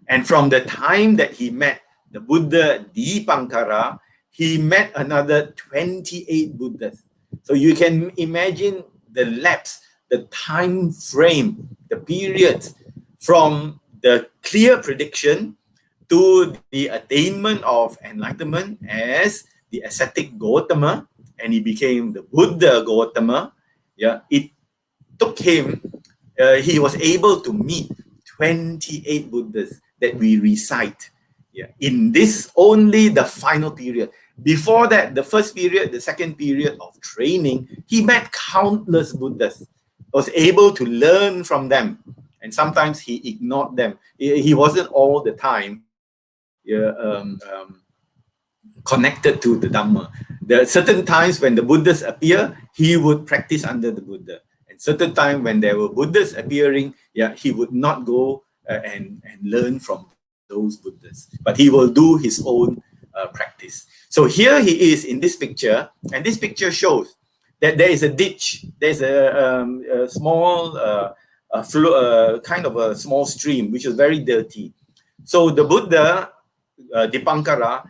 And from the time that he met the Buddha Dipankara, he met another 28 Buddhas. So you can imagine the lapse, the time frame, the period from the clear prediction to the attainment of enlightenment as the ascetic Gautama, and he became the Buddha Gautama. Yeah, it took him, he was able to meet 28 Buddhas that we recite. Yeah, in this only the final period. Before that, the first period, the second period of training, he met countless Buddhas, was able to learn from them, and sometimes he ignored them. He wasn't all the time connected to the Dhamma. There are certain times when the Buddhas appear, he would practice under the Buddha. And certain time when there were Buddhas appearing, yeah, he would not go and learn from those Buddhas, but he will do his own practice. So here he is in this picture, and this picture shows that there is a ditch, there's a small kind of a small stream which is very dirty. So the Buddha Dipankara,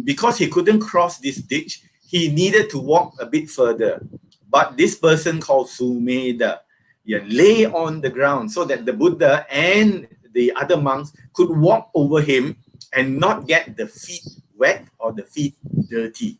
because he couldn't cross this ditch, he needed to walk a bit further. But this person called Sumedha, yeah, lay on the ground so that the Buddha and the other monks could walk over him and not get the feet wet or the feet dirty.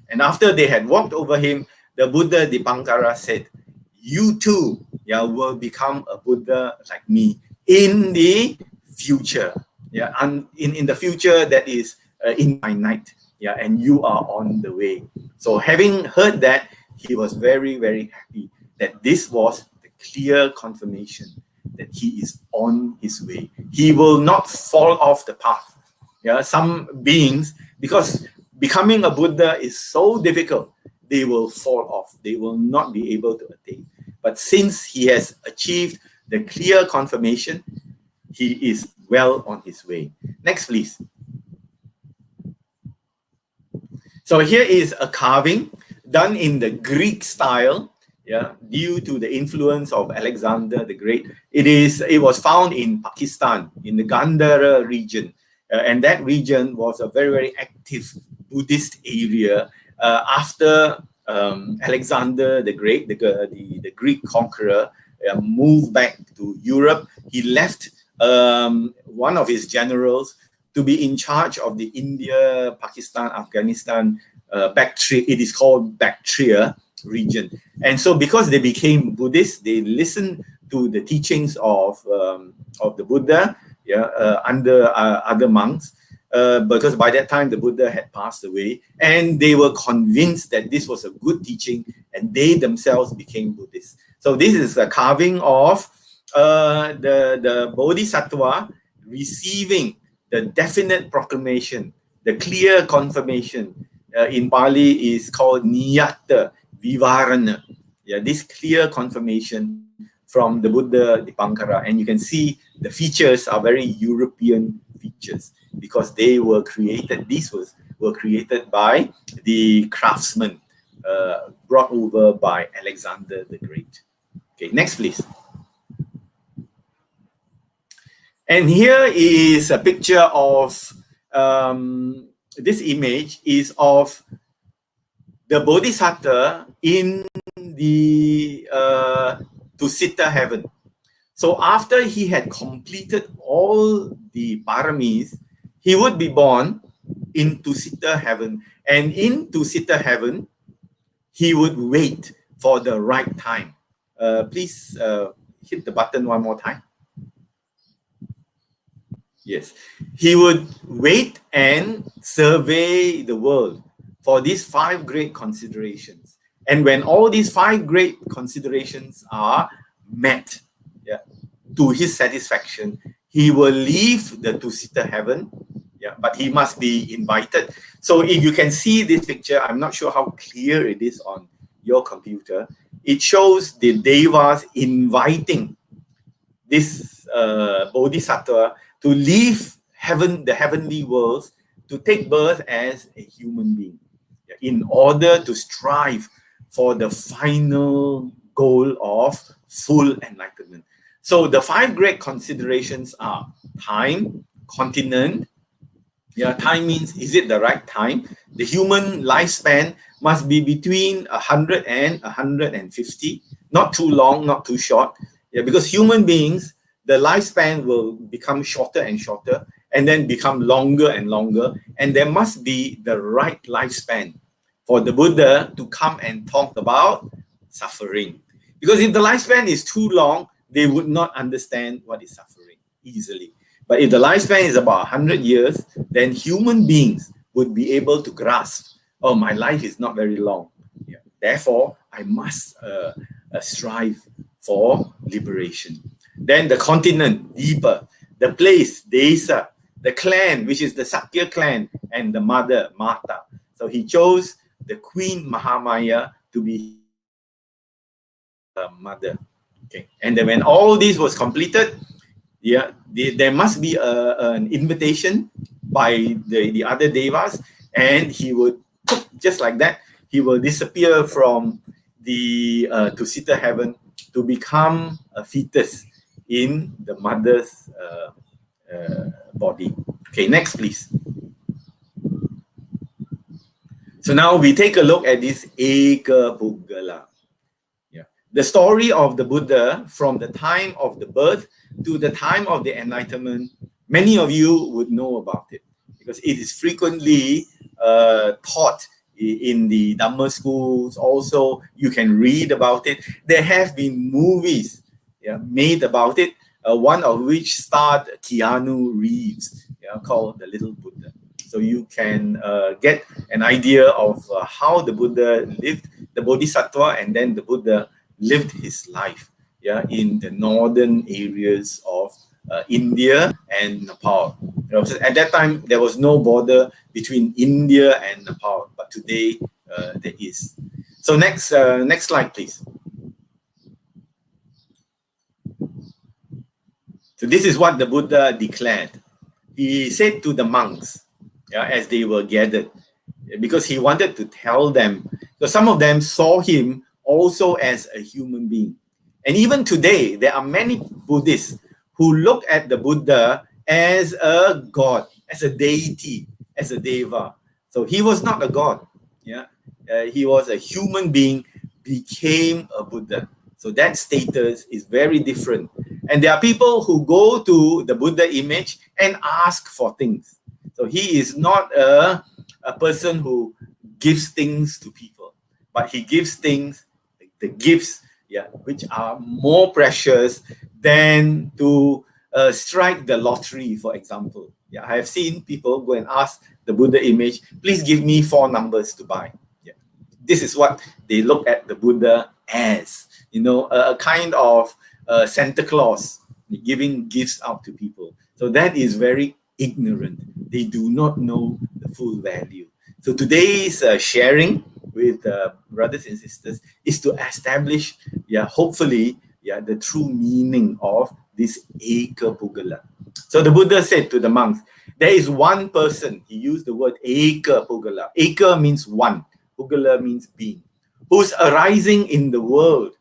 And after they had walked over him, the Buddha Dipankara said, "You too, yeah, will become a Buddha like me in the future. Yeah, and in the future that is infinite. Yeah, and you are on the way." So having heard that, he was very happy that this was the clear confirmation that he is on his way. He will not fall off the path. Yeah, some beings, because becoming a Buddha is so difficult, they will fall off. They will not be able to attain. But since he has achieved the clear confirmation, he is well on his way. Next, please. So here is a carving done in the Greek style. Yeah, due to the influence of Alexander the Great. It was found in Pakistan, in the Gandhara region, and that region was a very active Buddhist area after Alexander the Great, the Greek conqueror, moved back to Europe. He left one of his generals to be in charge of the India, Pakistan, Afghanistan, Bactria. It is called Bactria region. And so because they became Buddhists, they listened to the teachings of the Buddha, yeah, under other monks, because by that time the Buddha had passed away, and they were convinced that this was a good teaching, and they themselves became Buddhists. So this is a carving of the Bodhisattva receiving the definite proclamation, the clear confirmation. In Pali is called Niyata Vivarana. Yeah, this clear confirmation from the Buddha Dipankara, and you can see the features are very European features because they were created. These were created by the craftsmen brought over by Alexander the Great. Okay, next please. And here is a picture of this image is of the Bodhisattva in the Tusita heaven. So after he had completed all the paramis, he would be born in Tusita heaven. And in Tusita heaven, he would wait for the right time. Please hit the button one more time. Yes. He would wait and survey the world for these 5 great considerations. And when all these 5 great considerations are met, to his satisfaction, he will leave the two-seater heaven, but he must be invited. So if you can see this picture, I'm not sure how clear it is on your computer. It shows the devas inviting this bodhisattva to leave heaven, the heavenly worlds, to take birth as a human being, in order to strive for the final goal of full enlightenment. So the 5 great considerations are time, continent. Time means, is it the right time? The human lifespan must be between 100 and 150, not too long, not too short. Because human beings, the lifespan will become shorter and shorter, and then become longer and longer. And there must be the right lifespan for the Buddha to come and talk about suffering. Because if the lifespan is too long, they would not understand what is suffering easily. But if the lifespan is about 100 years, then human beings would be able to grasp, oh, my life is not very long. Therefore, I must strive for liberation. Then the continent, deeper. The place, desa. The clan, which is the Sakya clan, and the mother, Mata. So he chose the Queen Mahamaya to be the mother. Okay. And then when all this was completed, there must be an invitation by the other devas, and he would, just like that, he will disappear from the two-seater heaven to become a fetus in the mother's body. Okay, next please. So now we take a look at this Eka Puggala. The story of the Buddha from the time of the birth to the time of the enlightenment, many of you would know about it because it is frequently taught in the Dhamma schools. Also, you can read about it. There have been movies made about it, one of which starred Keanu Reeves, called The Little Buddha. So you can get an idea of how the Buddha lived, the Bodhisattva, and then the Buddha lived his life in the northern areas of India and Nepal. At that time, there was no border between India and Nepal, but today there is. So next slide, please. So this is what the Buddha declared. He said to the monks, as they were gathered, because he wanted to tell them, because some of them saw him also as a human being. And even today, there are many Buddhists who look at the Buddha as a god, as a deity, as a deva. So he was not a god. He was a human being, became a Buddha. So that status is very different. And there are people who go to the Buddha image and ask for things. So he is not a person who gives things to people, but he gives things, the gifts, which are more precious than to strike the lottery, for example. I have seen people go and ask the Buddha image, please give me 4 numbers to buy. This is what they look at the Buddha as, a kind of Santa Claus giving gifts out to people. So that is very ignorant. They do not know the full value. So today's sharing with brothers and sisters is to establish, hopefully, the true meaning of this Eka Puggala. So the Buddha said to the monks, there is one person, he used the word Eka Puggala. Eka means one, Puggala means being, whose arising in the world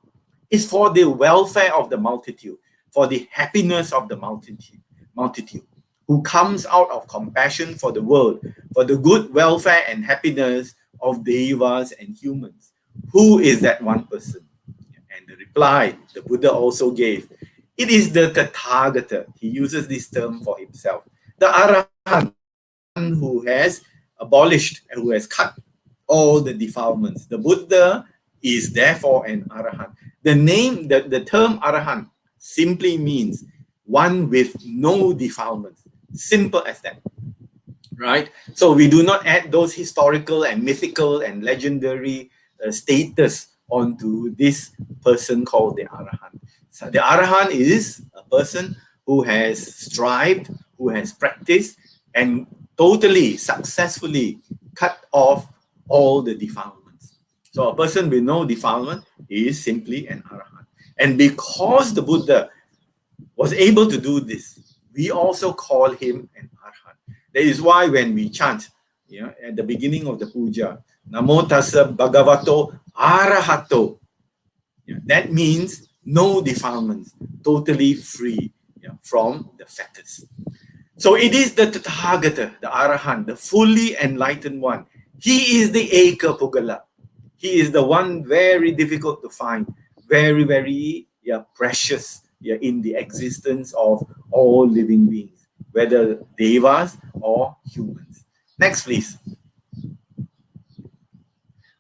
is for the welfare of the multitude, for the happiness of the multitude, who comes out of compassion for the world, for the good welfare and happiness of devas and humans. Who is that one person? And the reply the Buddha also gave, it is the Tathagata. He uses this term for himself. The Arahant, who has abolished and who has cut all the defilements. The Buddha is therefore an Arahant. The term Arahant simply means one with no defilements. Simple as that. Right? So we do not add those historical and mythical and legendary status onto this person called the Arahant. So the Arahant is a person who has strived, who has practiced, and totally successfully cut off all the defilements. So a person with no defilement is simply an Arahant. And because the Buddha was able to do this, we also call him an Arahant. That is why when we chant, at the beginning of the puja, Namo Tassa Bhagavato Arahato, that means no defilements, totally free from the fetters. So it is the Tathagata, the Arahant, the fully enlightened one. He is the Eka Pugala. He is the one very difficult to find, very, very precious in the existence of all living beings, whether devas or humans. Next, please.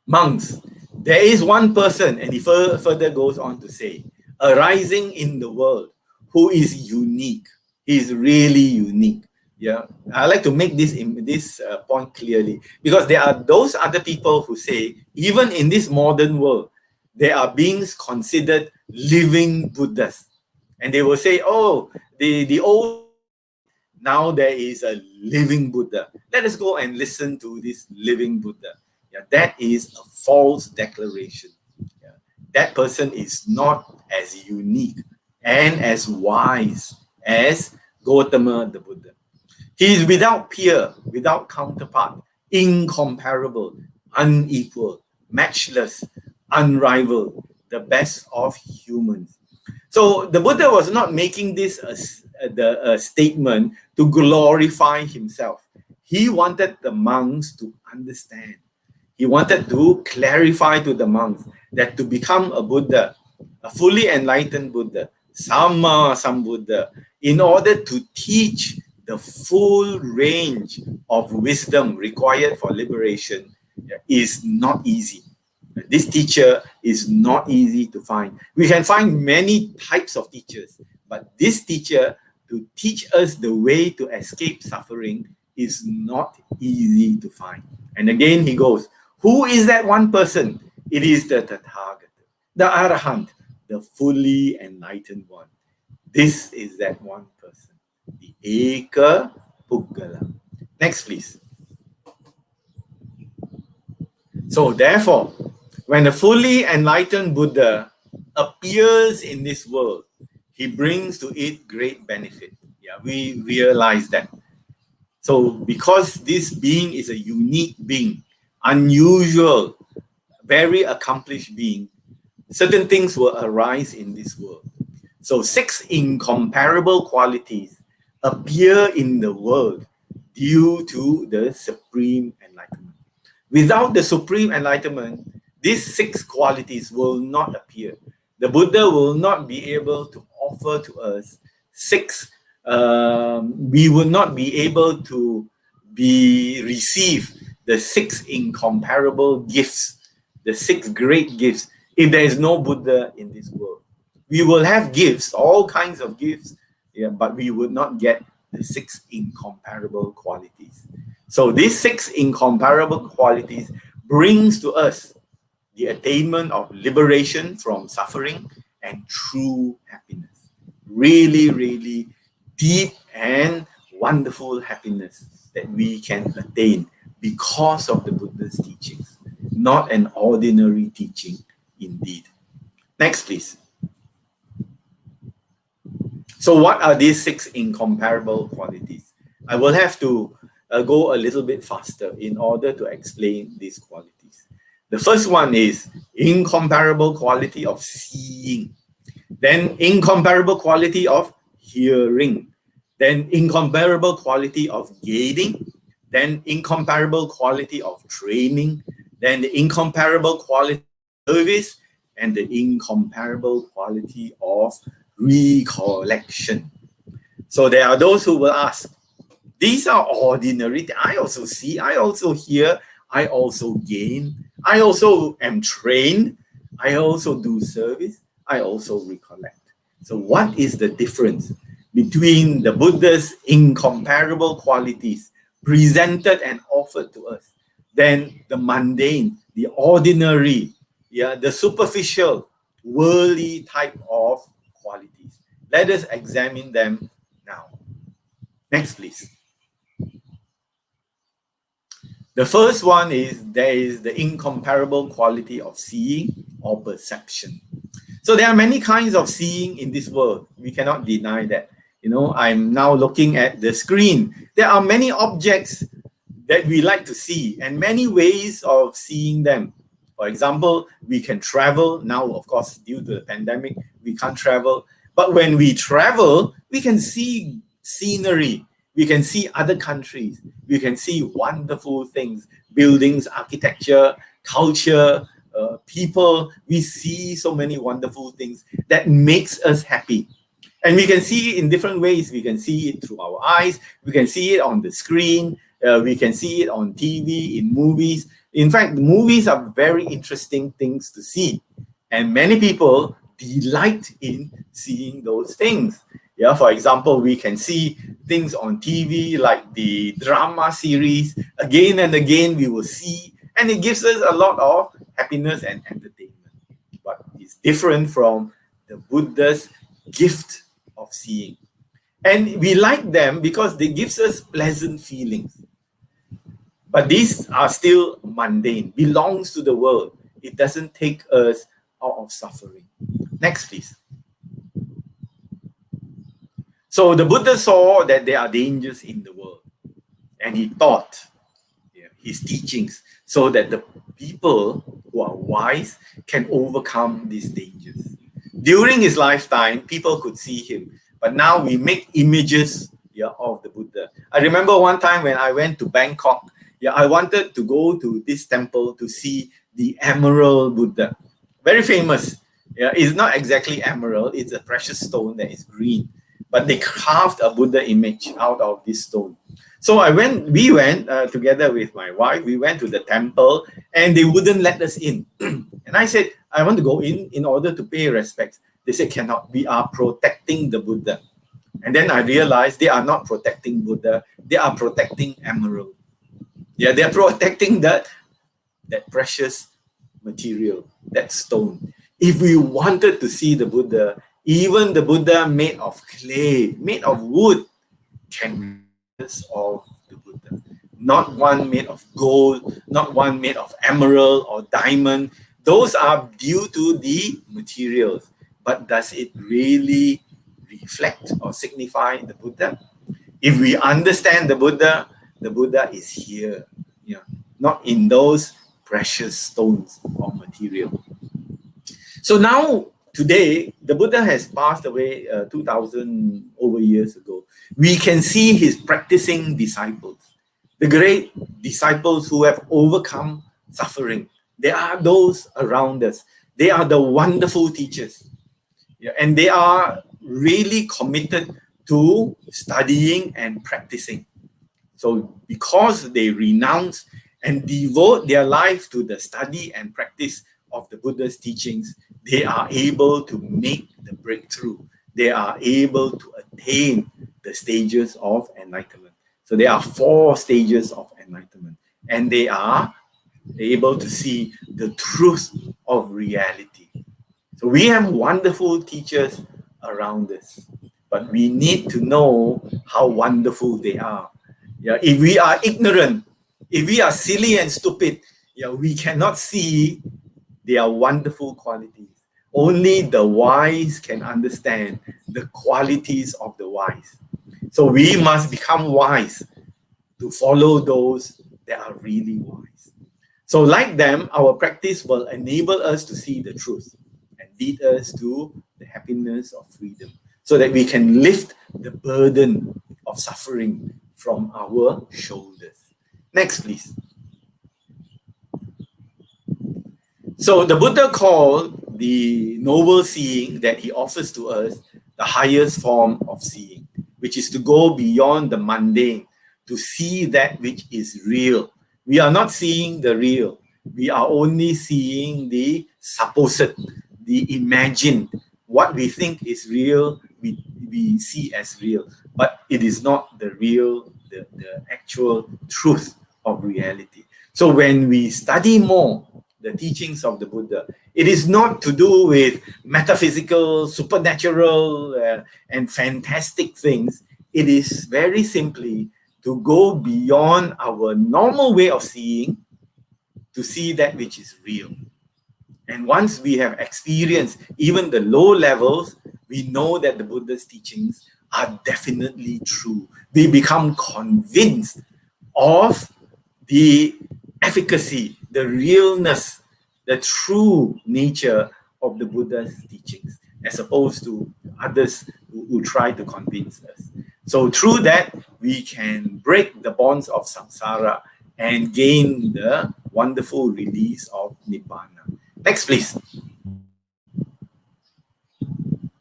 Monks. There is one person, and he further goes on to say, arising in the world, who is unique. He is really unique. I like to make this point clearly, because there are those other people who say, even in this modern world, there are beings considered living Buddhas. And they will say, oh, the old, now there is a living Buddha. Let us go and listen to this living Buddha. That is a false declaration. That person is not as unique and as wise as Gautama the Buddha. He is without peer, without counterpart, incomparable, unequal, matchless, unrivaled, the best of humans. So the Buddha was not making this a statement to glorify himself. He wanted the monks to understand. He wanted to clarify to the monks that to become a Buddha, a fully enlightened Buddha, Samma Sambuddha, in order to teach the full range of wisdom required for liberation, is not easy. This teacher is not easy to find. We can find many types of teachers, but this teacher to teach us the way to escape suffering is not easy to find. And again he goes, who is that one person? It is the Tathagata, the Arahant, the fully enlightened one. This is that one person, the Eka Puggala. Next, please. So therefore, when the fully enlightened Buddha appears in this world, he brings to it great benefit. We realize that. So because this being is a unique being, unusual, very accomplished being, certain things will arise in this world. So 6 incomparable qualities appear in the world due to the supreme enlightenment. Without the supreme enlightenment, these 6 qualities will not appear. The Buddha will not be able to offer to us 6. We will not be able to receive the 6 incomparable gifts, the 6 great gifts, if there is no Buddha in this world. We will have gifts, all kinds of gifts, but we would not get the 6 incomparable qualities. So these 6 incomparable qualities brings to us the attainment of liberation from suffering and true happiness. Really, really deep and wonderful happiness that we can attain because of the Buddha's teachings. Not an ordinary teaching indeed. Next, please. So what are these 6 incomparable qualities? I will have to go a little bit faster in order to explain these qualities. The first one is incomparable quality of seeing, then incomparable quality of hearing, then incomparable quality of gaining, then incomparable quality of training, then the incomparable quality of service, and the incomparable quality of recollection. So there are those who will ask, these are ordinary. I also see, I also hear, I also gain, I also am trained. I also do service, I also recollect. So what is the difference between the Buddha's incomparable qualities presented and offered to us than the mundane, the ordinary, the superficial, worldly type of qualities? Let us examine them now. Next, please. The first one is there is the incomparable quality of seeing or perception. So there are many kinds of seeing in this world. We cannot deny that. I'm now looking at the screen. There are many objects that we like to see and many ways of seeing them. For example, we can travel. Now, of course, due to the pandemic, we can't travel. But when we travel, we can see scenery. We can see other countries. We can see wonderful things, buildings, architecture, culture, people. We see so many wonderful things that makes us happy. And we can see it in different ways. We can see it through our eyes. We can see it on the screen. We can see it on TV, in movies. In fact, movies are very interesting things to see. And many people delight in seeing those things. Yeah, for example, we can see things on TV like the drama series. Again and again, we will see. And it gives us a lot of happiness and entertainment. But it's different from the Buddha's gift of seeing. And we like them because they gives us pleasant feelings. But these are still mundane, belongs to the world. It doesn't take us out of suffering. Next, please. So the Buddha saw that there are dangers in the world. And he taught his teachings so that the people who are wise can overcome these dangers. During his lifetime, people could see him. But now we make images of the Buddha. I remember one time when I went to Bangkok, I wanted to go to this temple to see the Emerald Buddha. Very famous. It's not exactly emerald, it's a precious stone that is green. But they carved a Buddha image out of this stone. So we went together with my wife, we went to the temple and they wouldn't let us in. And I said, I want to go in order to pay respects. They said, cannot, we are protecting the Buddha. And then I realized they are not protecting Buddha, they are protecting emerald. Yeah, they're protecting that precious material, that stone. If we wanted to see the Buddha, even the Buddha made of clay, made of wood, can be of the Buddha. Not one made of gold, not one made of emerald or diamond. Those are due to the materials. But does it really reflect or signify the Buddha? If we understand the Buddha is here, not in those precious stones or material. So now, today, the Buddha has passed away 2,000 over years ago. We can see his practicing disciples, the great disciples who have overcome suffering. They are those around us. They are the wonderful teachers. And they are really committed to studying and practicing. So because they renounce and devote their life to the study and practice of the Buddha's teachings, they are able to make the breakthrough. They are able to attain the stages of enlightenment. So there are 4 stages of enlightenment. And they are able to see the truth of reality. So we have wonderful teachers around us. But we need to know how wonderful they are. If we are ignorant, if we are silly and stupid, we cannot see their wonderful qualities. Only the wise can understand the qualities of the wise. So we must become wise to follow those that are really wise. So like them, our practice will enable us to see the truth and lead us to the happiness of freedom, so that we can lift the burden of suffering from our shoulders. Next, please. So the Buddha called the noble seeing that he offers to us the highest form of seeing, which is to go beyond the mundane, to see that which is real. We are not seeing the real. We are only seeing the supposed, the imagined, what we think is real, we see as real, but it is not the real, the actual truth of reality. So when we study more the teachings of the Buddha, it is not to do with metaphysical, supernatural, and fantastic things. It is very simply to go beyond our normal way of seeing to see that which is real. And once we have experienced even the low levels, we know that the Buddha's teachings are definitely true. We become convinced of the efficacy, the realness, the true nature of the Buddha's teachings, as opposed to others who try to convince us. So through that, we can break the bonds of samsara and gain the wonderful release of Nibbana. Next, please.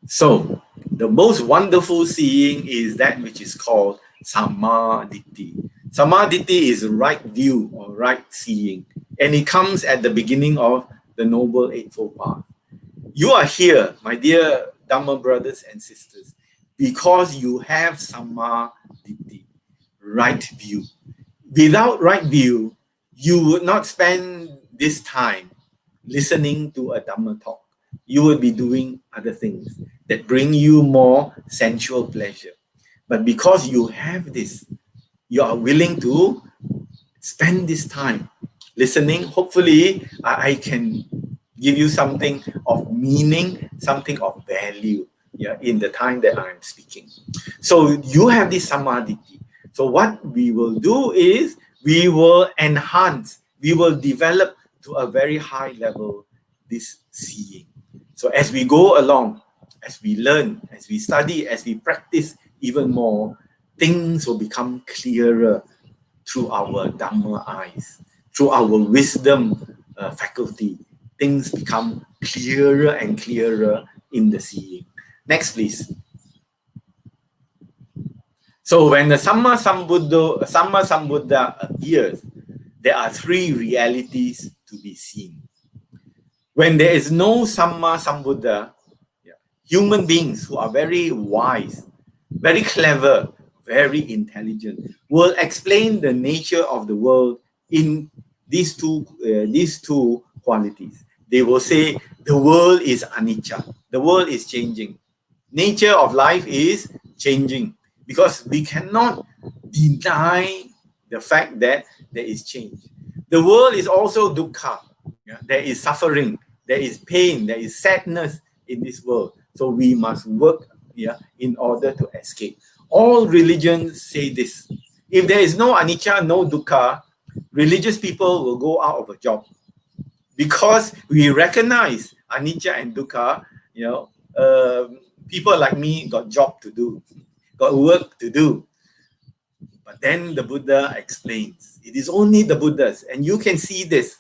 So, the most wonderful seeing is that which is called Samadhi. Samadhi is right view or right seeing, and it comes at the beginning of the Noble Eightfold Path. You are here, my dear Dhamma brothers and sisters, because you have Samadhi, right view. Without right view, you would not spend this time listening to a Dhamma talk. You will be doing other things that bring you more sensual pleasure. But because you have this, you are willing to spend this time listening. Hopefully, I can give you something of meaning, something of value, in the time that I'm speaking. So you have this samadhi. So what we will do is we will enhance, we will develop to a very high level this seeing. So as we go along, as we learn, as we study, as we practice even more, things will become clearer through our Dhamma eyes, through our wisdom faculty. Things become clearer and clearer in the seeing. Next, please. So when the Samma Sambuddha appears, there are three realities to be seen. When there is no Samma Sambuddha, human beings who are very wise, very clever, very intelligent, will explain the nature of the world in these two qualities. They will say the world is anicca, the world is changing. Nature of life is changing because we cannot deny the fact that there is change. The world is also dukkha. There is suffering, there is pain, there is sadness in this world. So we must work in order to escape. All religions say this. If there is no anicca, no dukkha, religious people will go out of a job. Because we recognize anicca and dukkha, people like me got job to do, got work to do. But then the Buddha explains, it is only the Buddhas, and you can see this.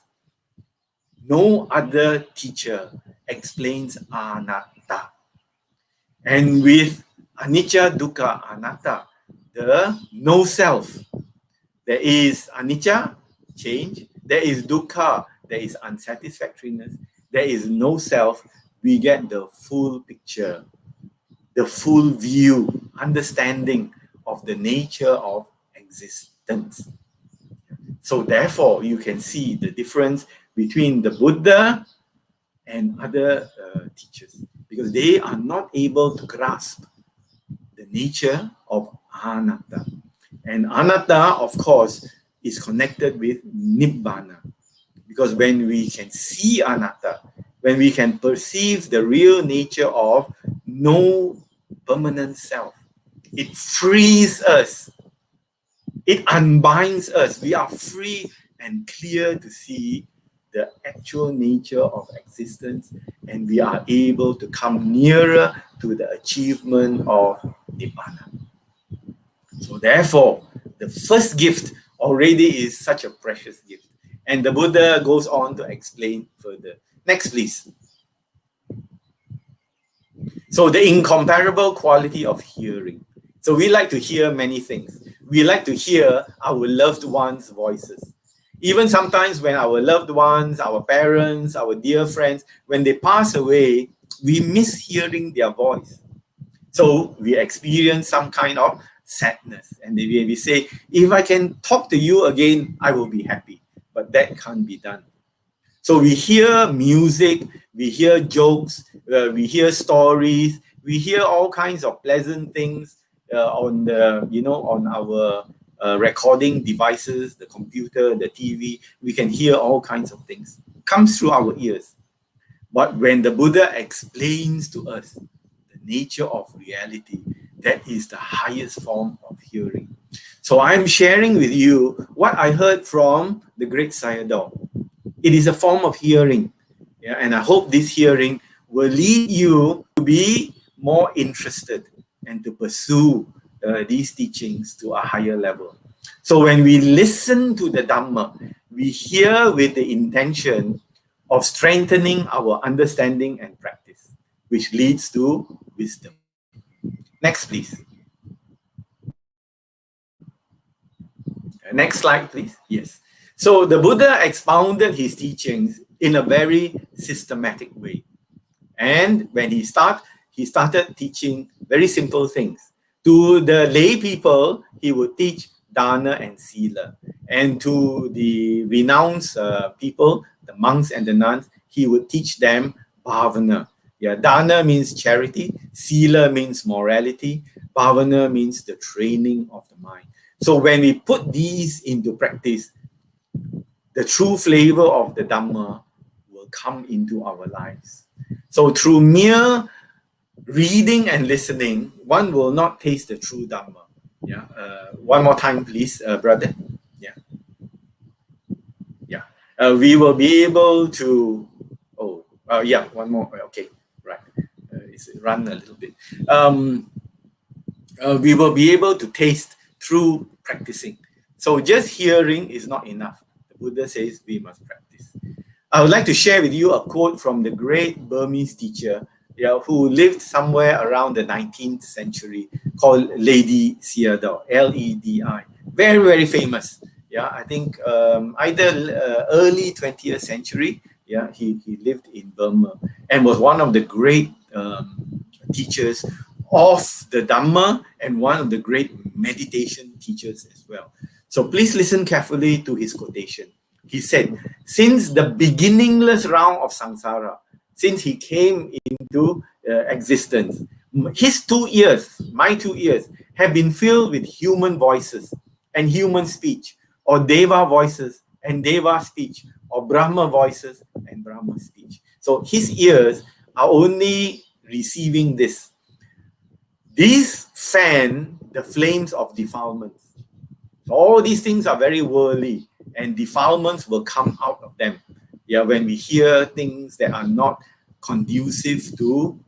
No other teacher explains anatta. And with anicca, dukkha, anatta, the no self, there is anicca, change, there is dukkha, there is unsatisfactoriness, there is no self, we get the full picture, the full view, understanding of the nature of existence. So therefore, you can see the difference between the Buddha and other teachers, because they are not able to grasp the nature of anatta. And anatta, of course, is connected with nibbana. Because when we can see anatta, when we can perceive the real nature of no permanent self, it frees us. It unbinds us. We are free and clear to see the actual nature of existence, and we are able to come nearer to the achievement of Nibbana. So therefore, the first gift already is such a precious gift. And the Buddha goes on to explain further. Next, please. So the incomparable quality of hearing. So we like to hear many things. We like to hear our loved ones' voices. Even sometimes when our loved ones, our parents, our dear friends, when they pass away, we miss hearing their voice. So we experience some kind of sadness. And we say, if I can talk to you again, I will be happy. But that can't be done. So we hear music, we hear jokes, we hear stories, we hear all kinds of pleasant things on the, on our recording devices, the computer, the TV. We can hear all kinds of things. Comes through our ears. But when the Buddha explains to us the nature of reality, that is the highest form of hearing. So I'm sharing with you what I heard from the great Sayadaw. It is a form of hearing. Yeah, and I hope this hearing will lead you to be more interested and to pursue these teachings to a higher level. So when we listen to the Dhamma, we hear with the intention of strengthening our understanding and practice, which leads to wisdom. Next, please. Next slide, please. Yes. So the Buddha expounded his teachings in a very systematic way. And when he started teaching very simple things. To the lay people, he would teach dana and sila. And to the renounced people, the monks and the nuns, he would teach them bhavana. Yeah, dana means charity, sila means morality, bhavana means the training of the mind. So when we put these into practice, the true flavor of the Dhamma will come into our lives. So through mere reading and listening, one will not taste the true Dhamma. Yeah. One more time, please, brother. Yeah. Yeah. We will be able to. Yeah. One more. Okay. Right. It's run a little bit. We will be able to taste through practicing. So just hearing is not enough. The Buddha says we must practice. I would like to share with you a quote from the great Burmese teacher, who lived somewhere around the 19th century, called Ledi Sayadaw, L-E-D-I. Very, very famous. Yeah, I think either early 20th century. Yeah, he lived in Burma and was one of the great teachers of the Dhamma and one of the great meditation teachers as well. So please listen carefully to his quotation. He said, since the beginningless round of samsara, since he came into existence, his 2 years, my 2 years, have been filled with human voices and human speech, or Deva voices and Deva speech, or Brahma voices and Brahma speech. So his ears are only receiving this. These fan the flames of defilements. So all these things are very worldly, and defilements will come out of them. Yeah, when we hear things that are not conducive to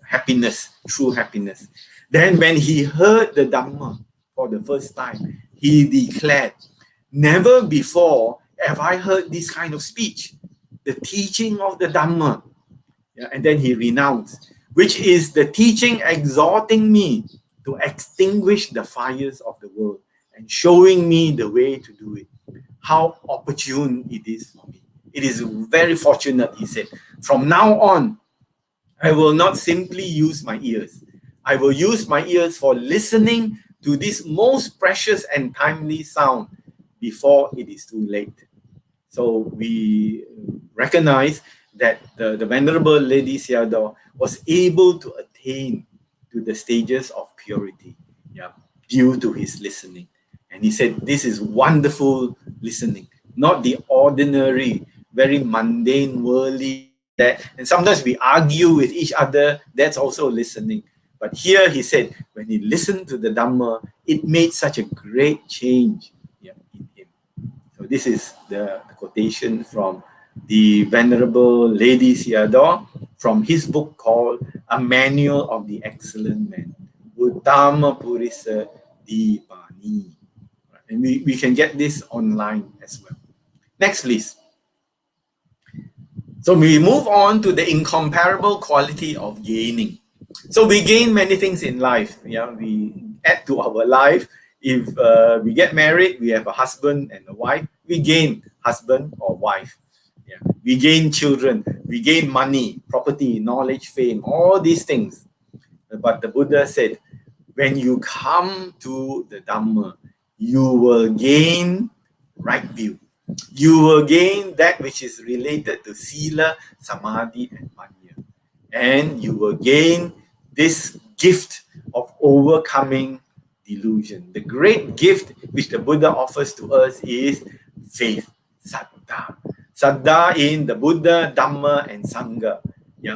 happiness, true happiness. Then when he heard the Dhamma for the first time, he declared, never before have I heard this kind of speech, the teaching of the Dhamma. Yeah, and then he renounced, which is the teaching exhorting me to extinguish the fires of the world and showing me the way to do it. How opportune it is for me. It is very fortunate, he said. From now on, I will not simply use my ears. I will use my ears for listening to this most precious and timely sound before it is too late. So we recognize that the Venerable Ledi Sayadaw was able to attain to the stages of purity, due to his listening. And he said, this is wonderful listening, not the ordinary, very mundane, worldly, and sometimes we argue with each other, that's also listening. But here he said, when he listened to the Dhamma, it made such a great change in him. So this is the quotation from the Venerable Ledi Sayadaw from his book called A Manual of the Excellent Man, Uttama Purisa Dipani. And we can get this online as well. Next, please. So we move on to the incomparable quality of gaining. So we gain many things in life. We add to our life. If we get married, we have a husband and a wife, we gain husband or wife. Yeah. We gain children, we gain money, property, knowledge, fame, all these things. But the Buddha said, when you come to the Dhamma, you will gain right view. You will gain that which is related to Sila, Samadhi, and Panya. And you will gain this gift of overcoming delusion. The great gift which the Buddha offers to us is faith, saddha. Saddha in the Buddha, Dhamma, and Sangha,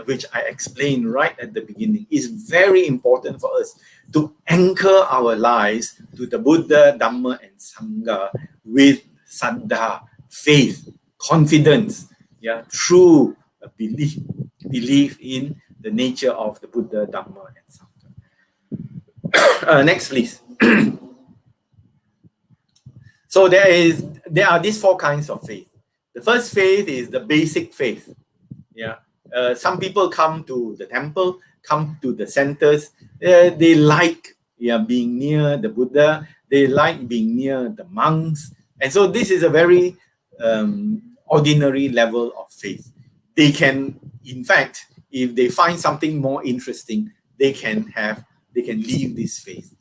which I explained right at the beginning, is very important for us to anchor our lives to the Buddha, Dhamma, and Sangha with saddha, faith, confidence, true belief in the nature of the Buddha, Dhamma, and Sangha. Next, please. So there are these four kinds of faith. The first faith is the basic faith. Some people come to the temple, come to the centers. They like being near the Buddha. They like being near the monks. And so this is a very ordinary level of faith. They can, in fact, if they find something more interesting, they can leave this faith.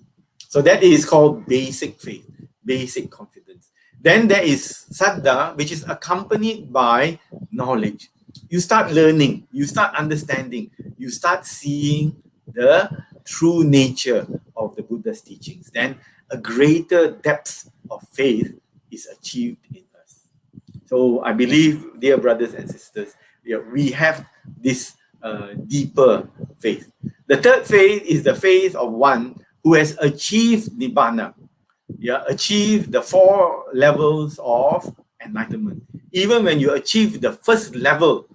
So that is called basic faith, basic confidence. Then there is saddha, which is accompanied by knowledge. You start learning, you start understanding, you start seeing the true nature of the Buddha's teachings. Then a greater depth of faith is achieved in us. So I believe, dear brothers and sisters, we have this deeper faith. The third faith is the faith of one who has achieved Nibbana, achieved the four levels of enlightenment. Even when you achieve the first level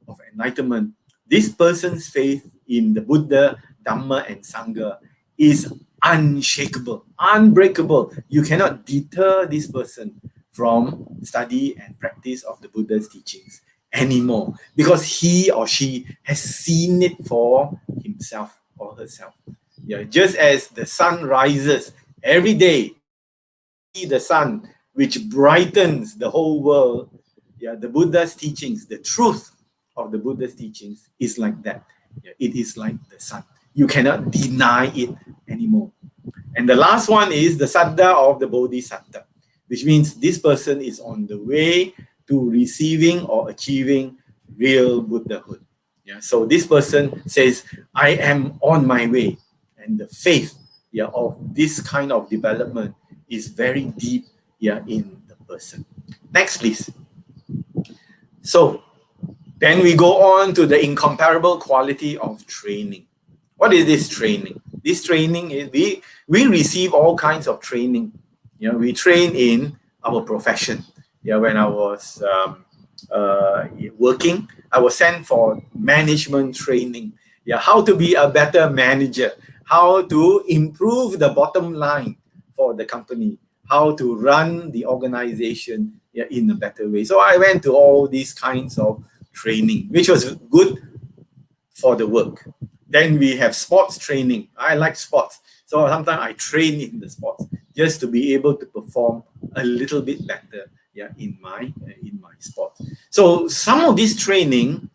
of enlightenment, this person's faith in the Buddha, Dhamma, and Sangha is unshakable, unbreakable. You cannot deter this person from study and practice of the Buddha's teachings anymore, because he or she has seen it for himself or herself. Just as the sun rises every day, the sun which brightens the whole world, the Buddha's teachings, the truth of the Buddha's teachings is like that. It is like the sun. You cannot deny it anymore. And the last one is the saddha of the Bodhisattva, which means this person is on the way to receiving or achieving real Buddhahood. So this person says, I am on my way. And the faith of this kind of development is very deep in the person. Next, please. So then we go on to the incomparable quality of training. What is this training? This training is we receive all kinds of training. We train in our profession. When I was working, I was sent for management training. How to be a better manager, how to improve the bottom line for the company, how to run the organization in a better way. So I went to all these kinds of training, which was good for the work. Then we have sports training. I like sports. So sometimes I train in the sports just to be able to perform a little bit better in my sport. So some of this training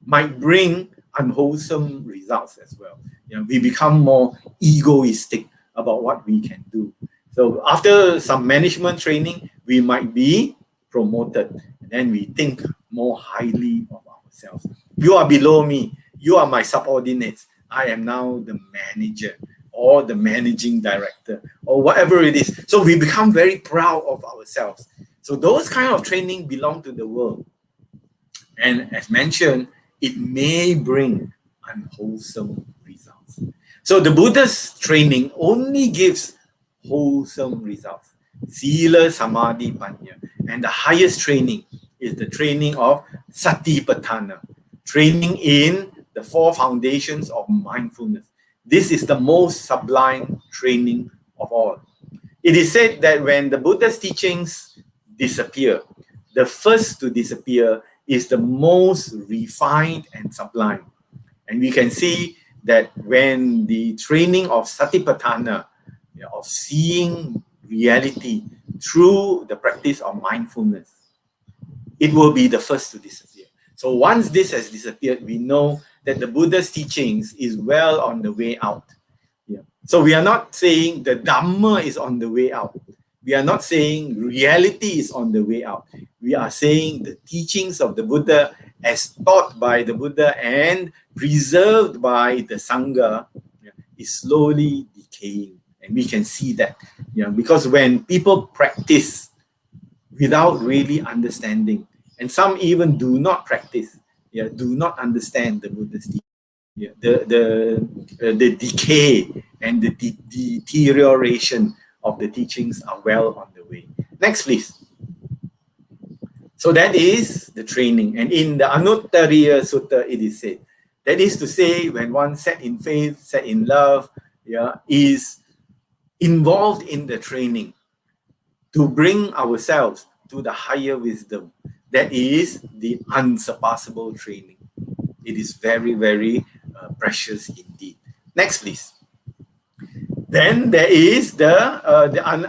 might bring unwholesome results as well. We become more egoistic about what we can do. So after some management training, we might be promoted. And then we think more highly of ourselves. You are below me. You are my subordinates. I am now the manager or the managing director or whatever it is. So we become very proud of ourselves. So those kind of training belong to the world. And as mentioned, it may bring unwholesome results. So the Buddha's training only gives wholesome results. Sila, Samadhi, Panya. And the highest training is the training of Satipatthana, training in the four foundations of mindfulness. This is the most sublime training of all. It is said that when the Buddha's teachings disappear, the first to disappear is the most refined and sublime. And we can see that when the training of Satipatthana of seeing reality through the practice of mindfulness, it will be the first to disappear. So once this has disappeared, we know that the Buddha's teachings is well on the way out. Yeah. So we are not saying the Dhamma is on the way out. We are not saying reality is on the way out. We are saying the teachings of the Buddha as taught by the Buddha and preserved by the Sangha is slowly decaying. And we can see that, because when people practice without really understanding, and some even do not practice, do not understand the Buddha's teaching. The decay and the deterioration of the teachings are well on the way. Next, please. So that is the training. And in the Anuttariya Sutta, it is said, that is to say, when one set in faith, set in love, is involved in the training to bring ourselves to the higher wisdom, that is the unsurpassable training. It is very, very precious indeed. Next, please. Then there is the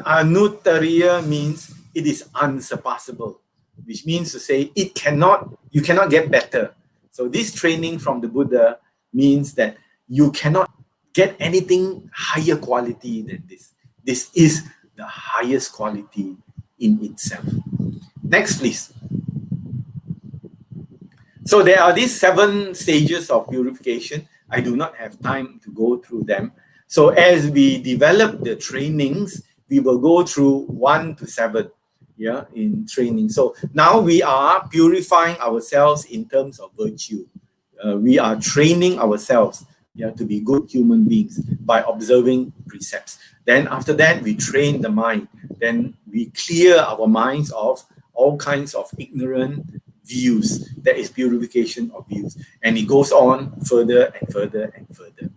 Anuttariya means it is unsurpassable, which means to say you cannot get better. So this training from the Buddha means that you cannot get anything higher quality than this. This is the highest quality in itself. Next, please. So there are these 7 stages of purification. I do not have time to go through them. So as we develop the trainings, we will go through 1 to 7 in training. So now we are purifying ourselves in terms of virtue. We are training ourselves to be good human beings by observing precepts. Then after that, we train the mind. Then we clear our minds of all kinds of ignorant views. That is purification of views. And it goes on further and further and further,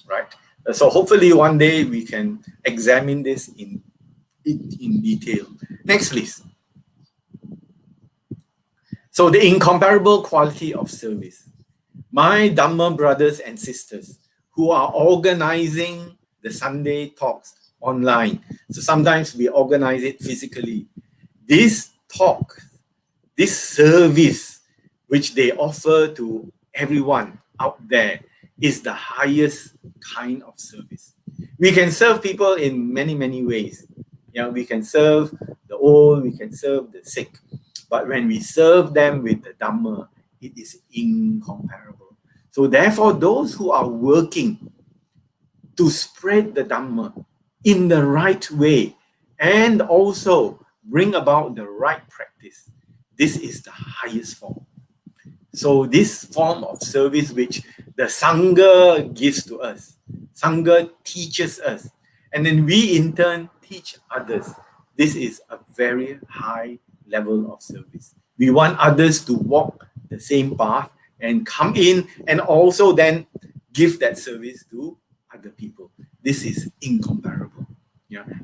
right? So hopefully one day we can examine this in detail. Next, please. So the incomparable quality of service. My Dhamma brothers and sisters who are organizing the Sunday talks online. So sometimes we organize it physically. This talk, this service which they offer to everyone out there is the highest kind of service. We can serve people in many, many ways. We can serve the old, we can serve the sick. But when we serve them with the Dhamma, it is incomparable. So therefore, those who are working to spread the Dhamma in the right way and also bring about the right practice, this is the highest form. So this form of service which the Sangha gives to us, Sangha teaches us, and then we in turn teach others. This is a very high level of service. We want others to walk the same path and come in and also then give that service to other people. This is incomparable.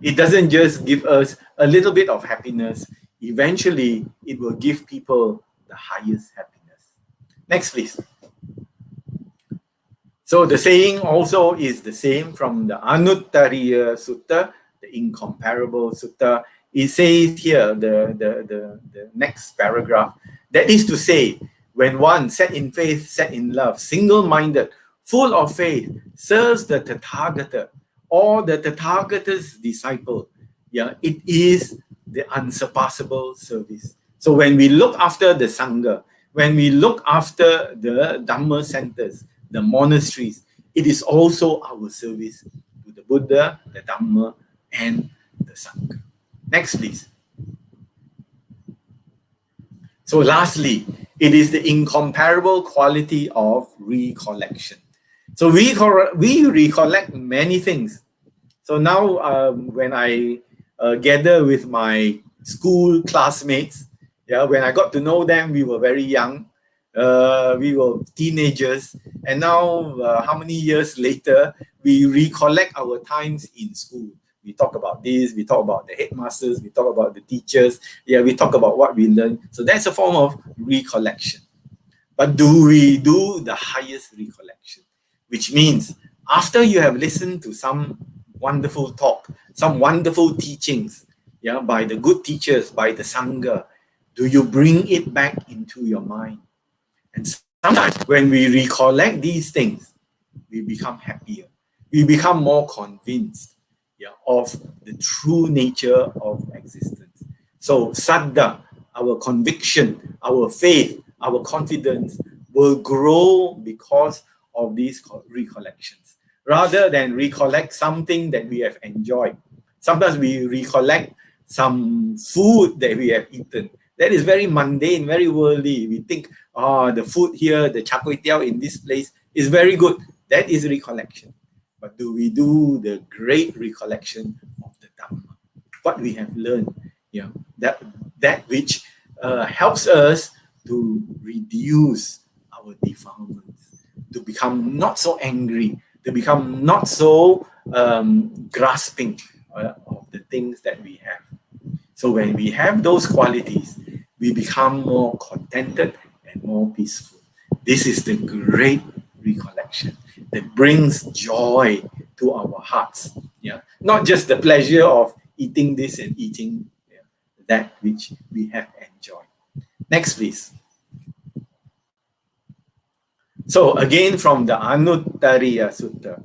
It doesn't just give us a little bit of happiness. Eventually, it will give people the highest happiness. Next, please. So the saying also is the same from the Anuttariya Sutta, the incomparable Sutta. It says here, the next paragraph, that is to say, when one set in faith, set in love, single-minded, full of faith, serves the Tathagata or the Tathagata's disciple, it is the unsurpassable service. So when we look after the Sangha, when we look after the Dhamma centers, the monasteries, it is also our service to the Buddha, the Dhamma, and the Sangha. Next, please. So lastly, it is the incomparable quality of recollection. So we recollect many things. So now when I gather with my school classmates, when I got to know them, we were very young. We were teenagers. And now, how many years later, we recollect our times in school. We talk about this, we talk about the headmasters, we talk about the teachers, we talk about what we learned. So that's a form of recollection. But do we do the highest recollection? Which means after you have listened to some wonderful talk, some wonderful teachings, yeah, by the good teachers, by the Sangha, do you bring it back into your mind? And sometimes when we recollect these things, we become happier. We become more convinced, yeah, of the true nature of existence. So saddha, our conviction, our faith, our confidence will grow because of these recollections. Rather than recollect something that we have enjoyed. Sometimes we recollect some food that we have eaten. That is very mundane, very worldly. We think, the food here, the char kway teow in this place is very good. That is recollection. But do we do the great recollection of the Dhamma? What we have learned, yeah, that which helps us to reduce our defilements, to become not so angry, to become not so grasping of the things that we have. So when we have those qualities, we become more contented and more peaceful. This is the great recollection that brings joy to our hearts. Yeah, not just the pleasure of eating this and eating that which we have enjoyed. Next, please. So again, from the Anuttariya Sutta,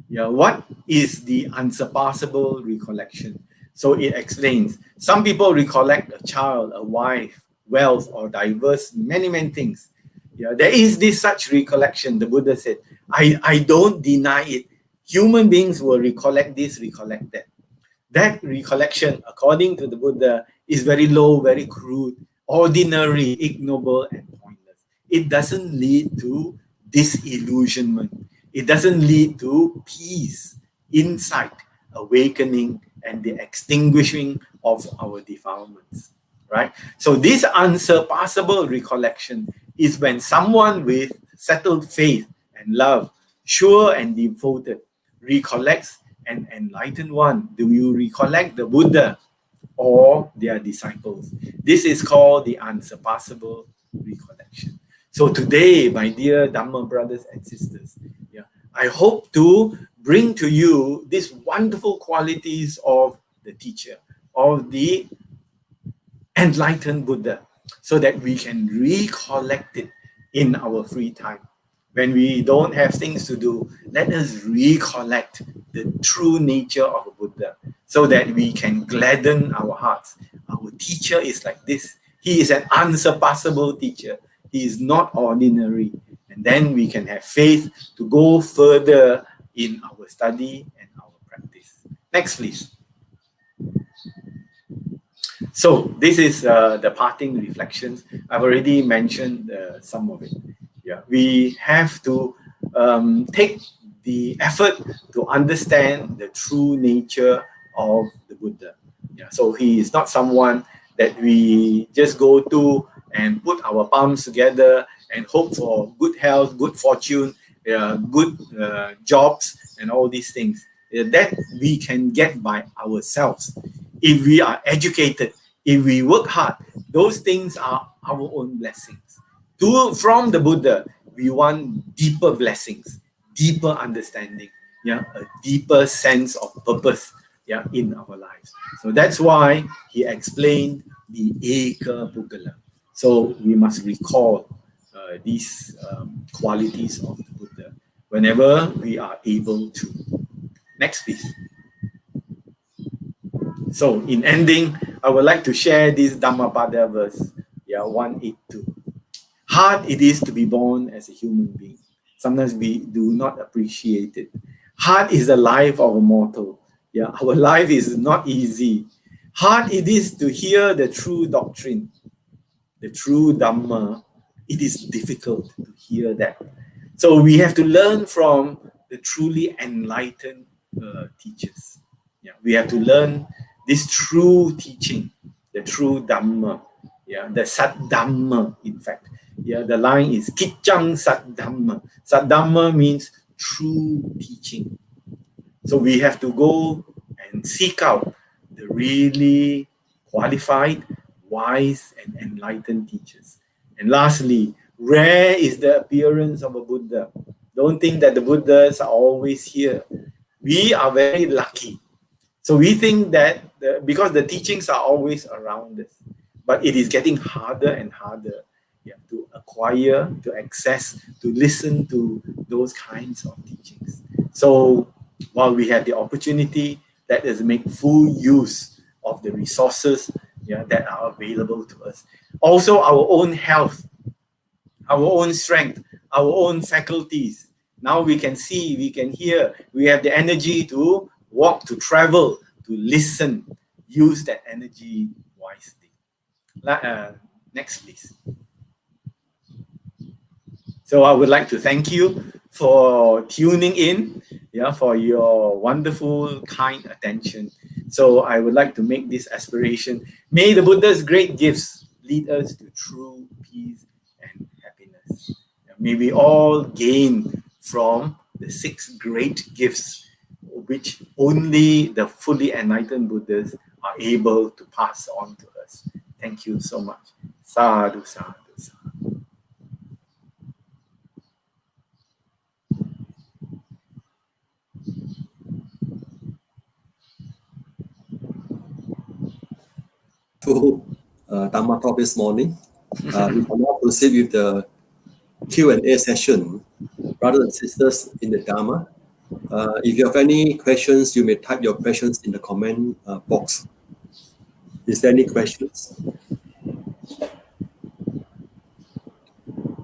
yeah, what is the unsurpassable recollection? So it explains, some people recollect a child, a wife, wealth, or diverse, many things. Yeah, there is this such recollection. The Buddha said, I don't deny it. Human beings will recollect this, recollect that. That recollection, according to the Buddha, is very low, very crude, ordinary, ignoble, and pointless. It doesn't lead to disillusionment. It doesn't lead to peace, insight, awakening, and the extinguishing of our defilements, right? So this unsurpassable recollection is when someone with settled faith and love, sure and devoted, recollects an enlightened one. Do you recollect the Buddha or their disciples? This is called the unsurpassable recollection. So today, my dear Dhamma brothers and sisters, yeah, I hope to bring to you these wonderful qualities of the teacher, of the enlightened Buddha, so that we can recollect it in our free time. When we don't have things to do, let us recollect the true nature of a Buddha so that we can gladden our hearts. Our teacher is like this. He is an unsurpassable teacher. He is not ordinary. And then we can have faith to go further in our study and our practice. Next, please. So this is the parting reflections. I've already mentioned some of it. Yeah, we have to take the effort to understand the true nature of the Buddha. Yeah, so he is not someone that we just go to and put our palms together and hope for good health, good fortune, good jobs, and all these things. That we can get by ourselves. If we are educated, if we work hard, those things are our own blessings. From the Buddha, we want deeper blessings, deeper understanding, yeah, a deeper sense of purpose, yeah, in our lives. So that's why he explained the Eka Puggala. So we must recall these qualities of the Buddha whenever we are able to. Next, please. So in ending, I would like to share this Dhammapada verse, 182. Hard it is to be born as a human being. Sometimes we do not appreciate it. Hard is the life of a mortal. Yeah, our life is not easy. Hard it is to hear the true doctrine, the true Dhamma. It is difficult to hear that. So we have to learn from the truly enlightened teachers. Yeah, we have to learn this true teaching, the true Dhamma, yeah, the Sat Dhamma, in fact. Yeah, the line is Kichang Sat Dhamma. Sat Dhamma means true teaching. So we have to go and seek out the really qualified, wise, and enlightened teachers. And lastly, rare is the appearance of a Buddha. Don't think that the Buddhas are always here. We are very lucky. So we think that because the teachings are always around us, but it is getting harder and harder to acquire, to access, to listen to those kinds of teachings. So while we have the opportunity, let us make full use of the resources that are available to us. Also, our own health, our own strength, our own faculties. Now we can see, we can hear, we have the energy to walk, to travel, to listen. Use that energy wisely. Next, please. So I would like to thank you for tuning in, for your wonderful, kind attention. So I would like to make this aspiration. May the Buddha's great gifts lead us to true peace and happiness. May we all gain from the 6 great gifts which only the fully enlightened Buddhas are able to pass on to us. Thank you so much. Sadhu, sadhu, sadhu. To Dhamma talk this morning. We will now proceed with the Q&A session. Brothers and sisters in the Dhamma, if you have any questions, you may type your questions in the comment box. Is there any questions?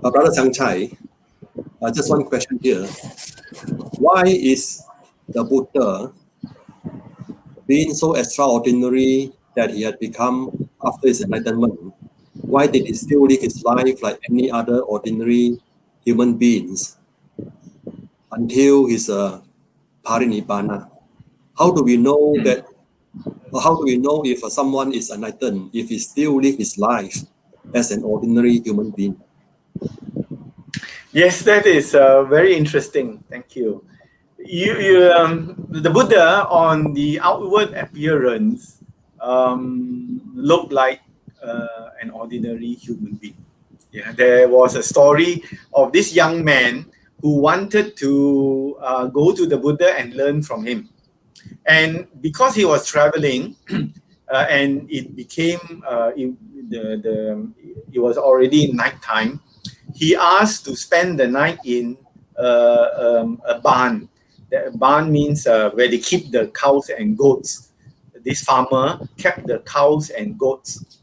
Brother Chye, just one question here. Why is the Buddha being so extraordinary that he had become after his enlightenment? Why did he still live his life like any other ordinary human beings until his parinibbana? How do we know that? Or how do we know if someone is enlightened if he still lives his life as an ordinary human being? Yes, that is very interesting. Thank you. The Buddha, on the outward appearance, looked like an ordinary human being. There was a story of this young man who wanted to go to the Buddha and learn from him. And because he was traveling, and it became, it was already nighttime, he asked to spend the night in a barn. The barn means where they keep the cows and goats. This farmer kept the cows and goats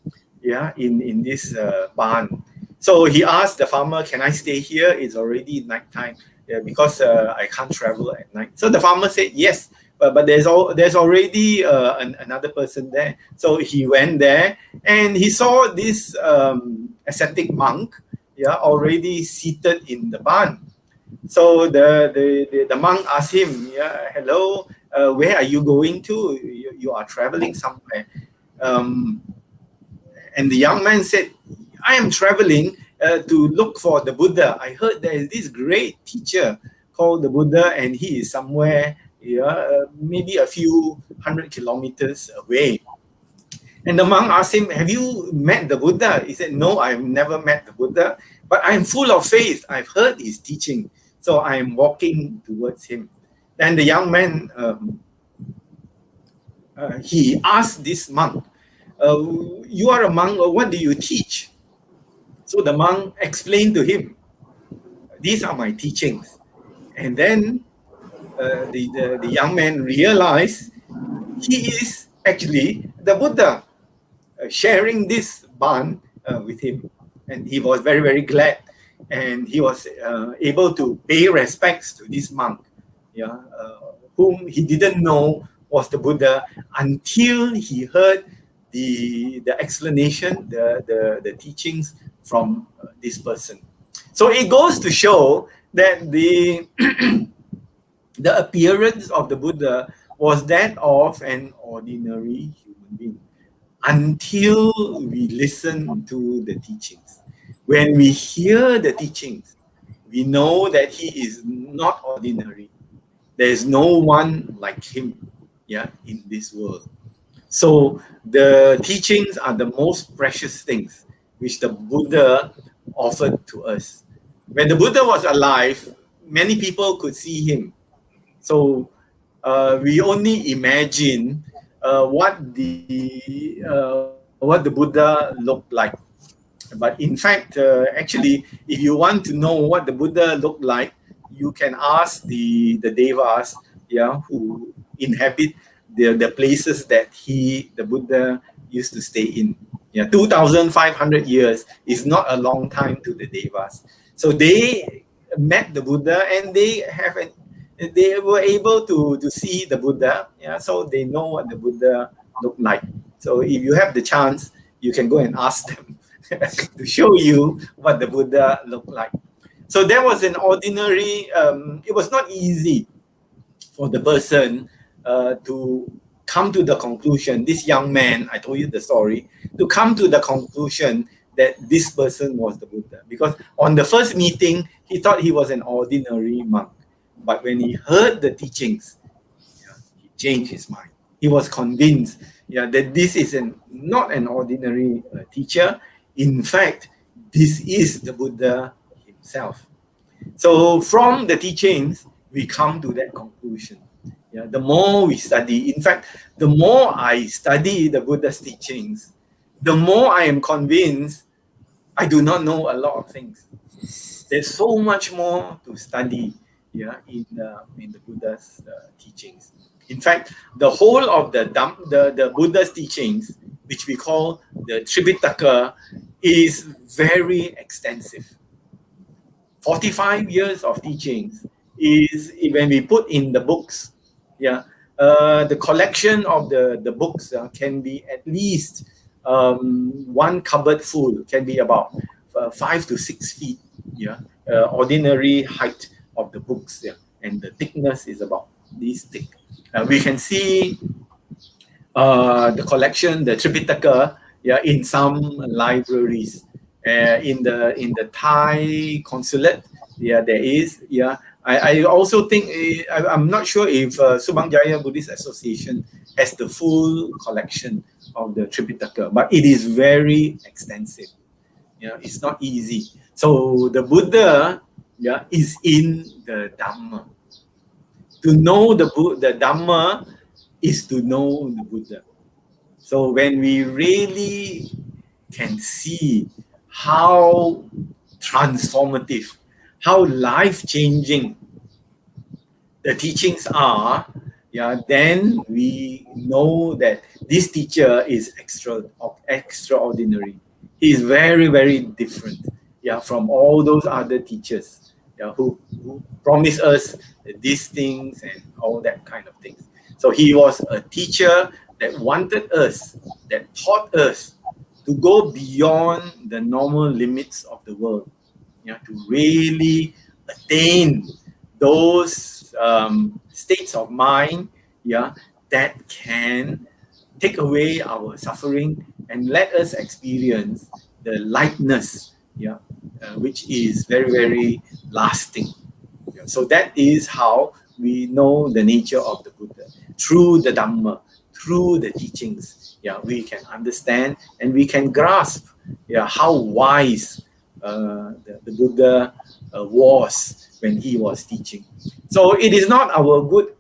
in this barn. So he asked the farmer, can I stay here? It's already nighttime because I can't travel at night. So the farmer said, yes, but there's already another person there. So he went there and he saw this ascetic monk already seated in the barn. So the monk asked him, hello, where are you going to? You are traveling somewhere. And the young man said, I am traveling to look for the Buddha. I heard there is this great teacher called the Buddha, and he is somewhere, maybe a few 100 kilometers away. And the monk asked him, have you met the Buddha? He said, no, I've never met the Buddha, but I'm full of faith. I've heard his teaching, so I'm walking towards him. Then the young man, he asked this monk, you are a monk, what do you teach? So the monk explained to him, these are my teachings. And then the young man realized he is actually the Buddha, sharing this barn with him. And he was very, very glad. And he was able to pay respects to this monk, whom he didn't know was the Buddha until he heard the explanation, the teachings from this person. So it goes to show that the appearance of the Buddha was that of an ordinary human being until we listen to the teachings. When we hear the teachings, we know that he is not ordinary. There is no one like him in this world. So the teachings are the most precious things which the Buddha offered to us. When the Buddha was alive, many people could see him. So we only imagine what the Buddha looked like. But in fact, actually, if you want to know what the Buddha looked like, you can ask the devas, who inhabit the places that the Buddha used to stay in. 2,500 years is not a long time to the devas. So they met the Buddha, and they were able to see the Buddha. So they know what the Buddha looked like. So if you have the chance, you can go and ask them to show you what the Buddha looked like. So there was an ordinary, it was not easy for the person to come to the conclusion, this young man, I told you the story, to come to the conclusion that this person was the Buddha. Because on the first meeting, he thought he was an ordinary monk. But when he heard the teachings, he changed his mind. He was convinced that this is not an ordinary teacher. In fact, this is the Buddha himself. So from the teachings, we come to that conclusion. The more we study, in fact, the more I study the Buddha's teachings, the more I am convinced I do not know a lot of things. There's so much more to study in the Buddha's teachings. In fact, the whole of the Buddha's teachings, which we call the Tripitaka, is very extensive. 45 years of teachings is, when we put in the books, the collection of the books can be at least one cupboard full, can be about 5 to 6 feet, ordinary height of the books, and the thickness is about this thick. We can see the collection, the Tripitaka, in some libraries. In the Thai consulate, there is. I also think, I'm not sure if Subang Jaya Buddhist Association has the full collection of the Tripitaka, but it is very extensive. It's not easy. So the Buddha is in the Dhamma. To know the Dhamma is to know the Buddha. So when we really can see how transformative, how life-changing the teachings are, then we know that this teacher is extraordinary. He is very, very different, from all those other teachers, who promise us these things and all that kind of things. So he was a teacher that wanted us, that taught us to go beyond the normal limits of the world, to really attain those states of mind, that can take away our suffering and let us experience the lightness, which is very, very lasting. So that is how we know the nature of the Buddha. Through the Dhamma, through the teachings, we can understand and we can grasp how wise the Buddha was when he was teaching. So it is not our good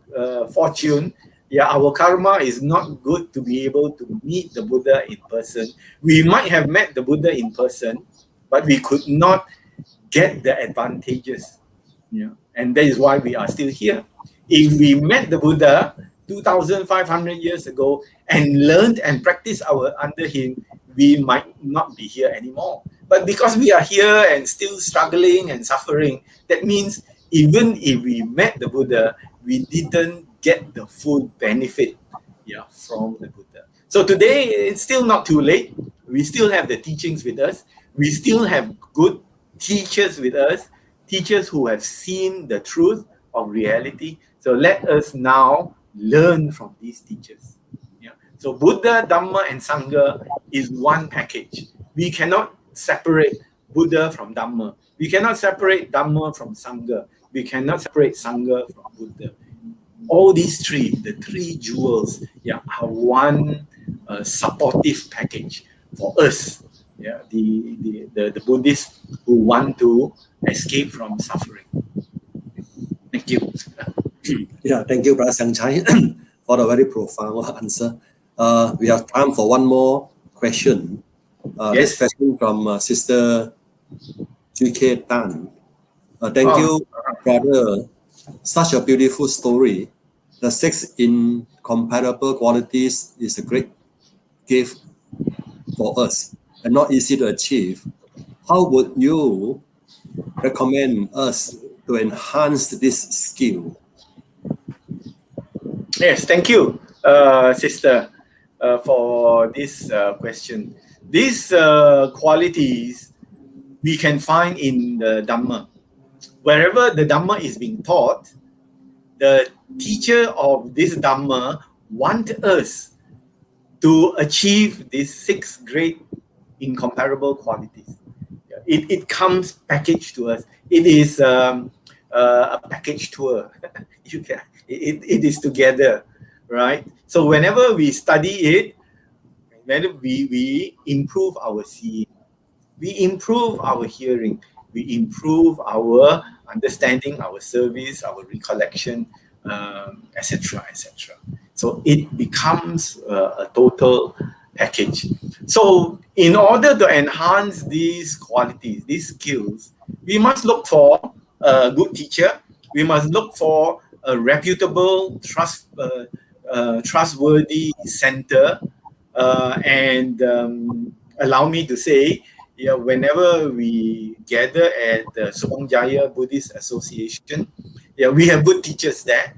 fortune, our karma is not good to be able to meet the Buddha in person. We might have met the Buddha in person, but we could not get the advantages, and that is why we are still here. If we met the Buddha 2,500 years ago and learned and practiced under him, we might not be here anymore. But because we are here and still struggling and suffering, that means even if we met the Buddha, we didn't get the full benefit from the Buddha. So today, it's still not too late. We still have the teachings with us. We still have good teachers with us, teachers who have seen the truth of reality. So let us now learn from these teachers. So Buddha, Dhamma, and Sangha is one package. We cannot separate Buddha from Dhamma. We cannot separate Dhamma from Sangha. We cannot separate Sangha from Buddha. All these three, the three jewels, are one supportive package for us, the Buddhists who want to escape from suffering. Thank you. Yeah, thank you, Brother Siang Chye, for the very profound answer. We have time for one more question. This Yes. question from Sister Chye Tan. Thank you, brother. Such a beautiful story. The 6 incomparable qualities is a great gift for us and not easy to achieve. How would you recommend us to enhance this skill? Yes, thank you, sister, for this question. These qualities we can find in the Dhamma. Wherever the Dhamma is being taught, the teacher of this Dhamma want us to achieve these 6 great incomparable qualities. It comes packaged to us. It is a package tour. It is together, right? So whenever we study it, whenever we improve our seeing, we improve our hearing, we improve our understanding, our service, our recollection, etc., etc. So it becomes a total package. So in order to enhance these qualities, these skills, we must look for a good teacher. We must look for a reputable, trustworthy center, and allow me to say, whenever we gather at the Subang Jaya Buddhist Association, we have good teachers there.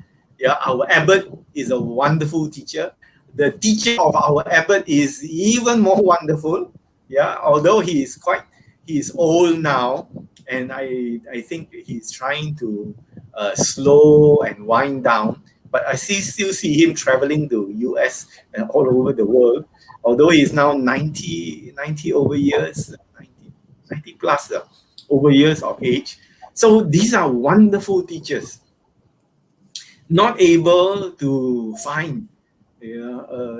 Our abbot is a wonderful teacher. The teacher of our abbot is even more wonderful. Although he is old now, and I think he's trying to slow and wind down. But I still see him traveling to US and all over the world. Although he is now 90 over years, 90 plus over years of age. So these are wonderful teachers. Not able to find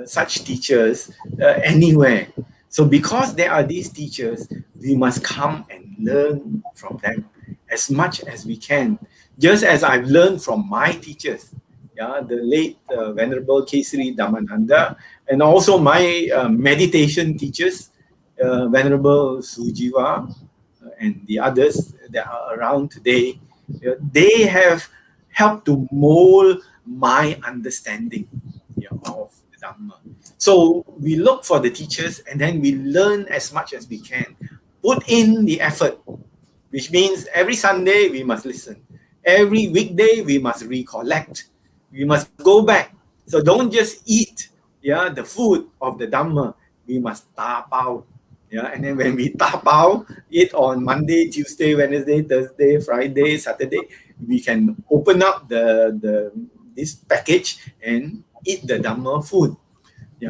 such teachers anywhere. So because there are these teachers, we must come and learn from them as much as we can. Just as I've learned from my teachers, the late Venerable Kesari Dhammananda, and also my meditation teachers, Venerable Sujiva, and the others that are around today. They have helped to mold my understanding of the Dhamma. So we look for the teachers and then we learn as much as we can. Put in the effort, which means every Sunday we must listen. Every weekday we must recollect. We must go back. So don't just eat the food of the Dhamma. We must tapao. And then when we tapao, eat on Monday, Tuesday, Wednesday, Thursday, Friday, Saturday, we can open up this package and eat the Dhamma food.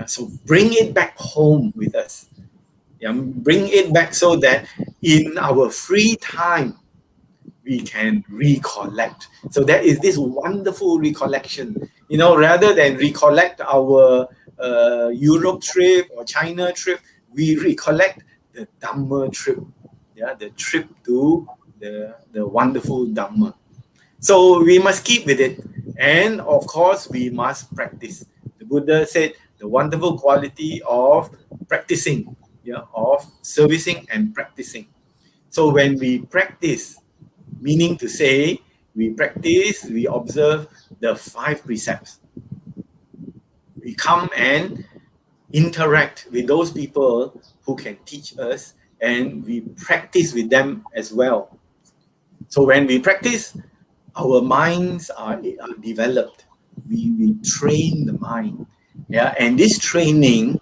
So bring it back home with us. Bring it back so that in our free time, we can recollect. So there is this wonderful recollection. Rather than recollect our Europe trip or China trip, we recollect the Dhamma trip. The trip to the wonderful Dhamma. So we must keep with it. And of course, we must practice. The Buddha said the wonderful quality of practicing, of servicing and practicing. So when we practice, meaning to say, we practice, we observe the 5 precepts. We come and interact with those people who can teach us, and we practice with them as well. So when we practice, our minds are developed. We train the mind. And this training,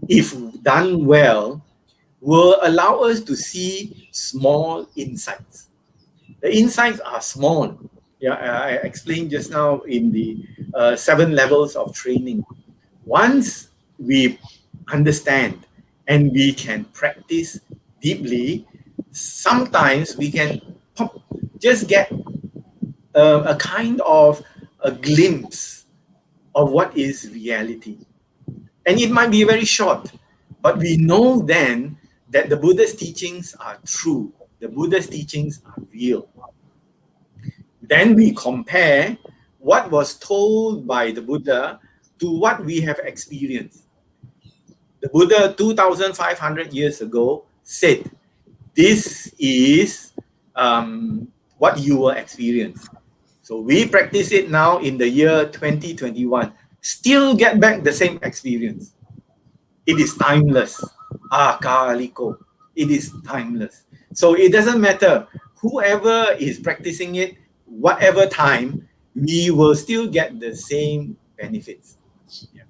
if done well, will allow us to see small insights. The insights are small. I explained just now in the 7 levels of training. Once we understand and we can practice deeply, sometimes we can just get a kind of a glimpse of what is reality. And it might be very short, but we know then that the Buddha's teachings are true. The Buddha's teachings are real. Then we compare what was told by the Buddha to what we have experienced. The Buddha 2,500 years ago said, this is what you will experience. So we practice it now in the year 2021. Still get back the same experience. It is timeless. Akaliko. It is timeless. So it doesn't matter. Whoever is practicing it, whatever time, we will still get the same benefits. Yeah.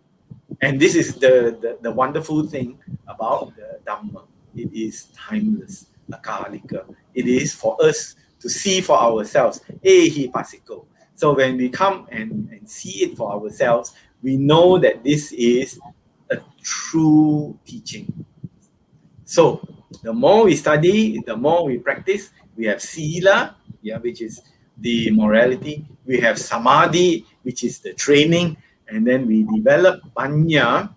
And this is the wonderful thing about the Dhamma. It is timeless. Akalika. It is for us to see for ourselves. Ehi pasiko. So when we come and see it for ourselves, we know that this is a true teaching. So the more we study, the more we practice. We have sila, which is the morality. We have samadhi, which is the training. And then we develop panya.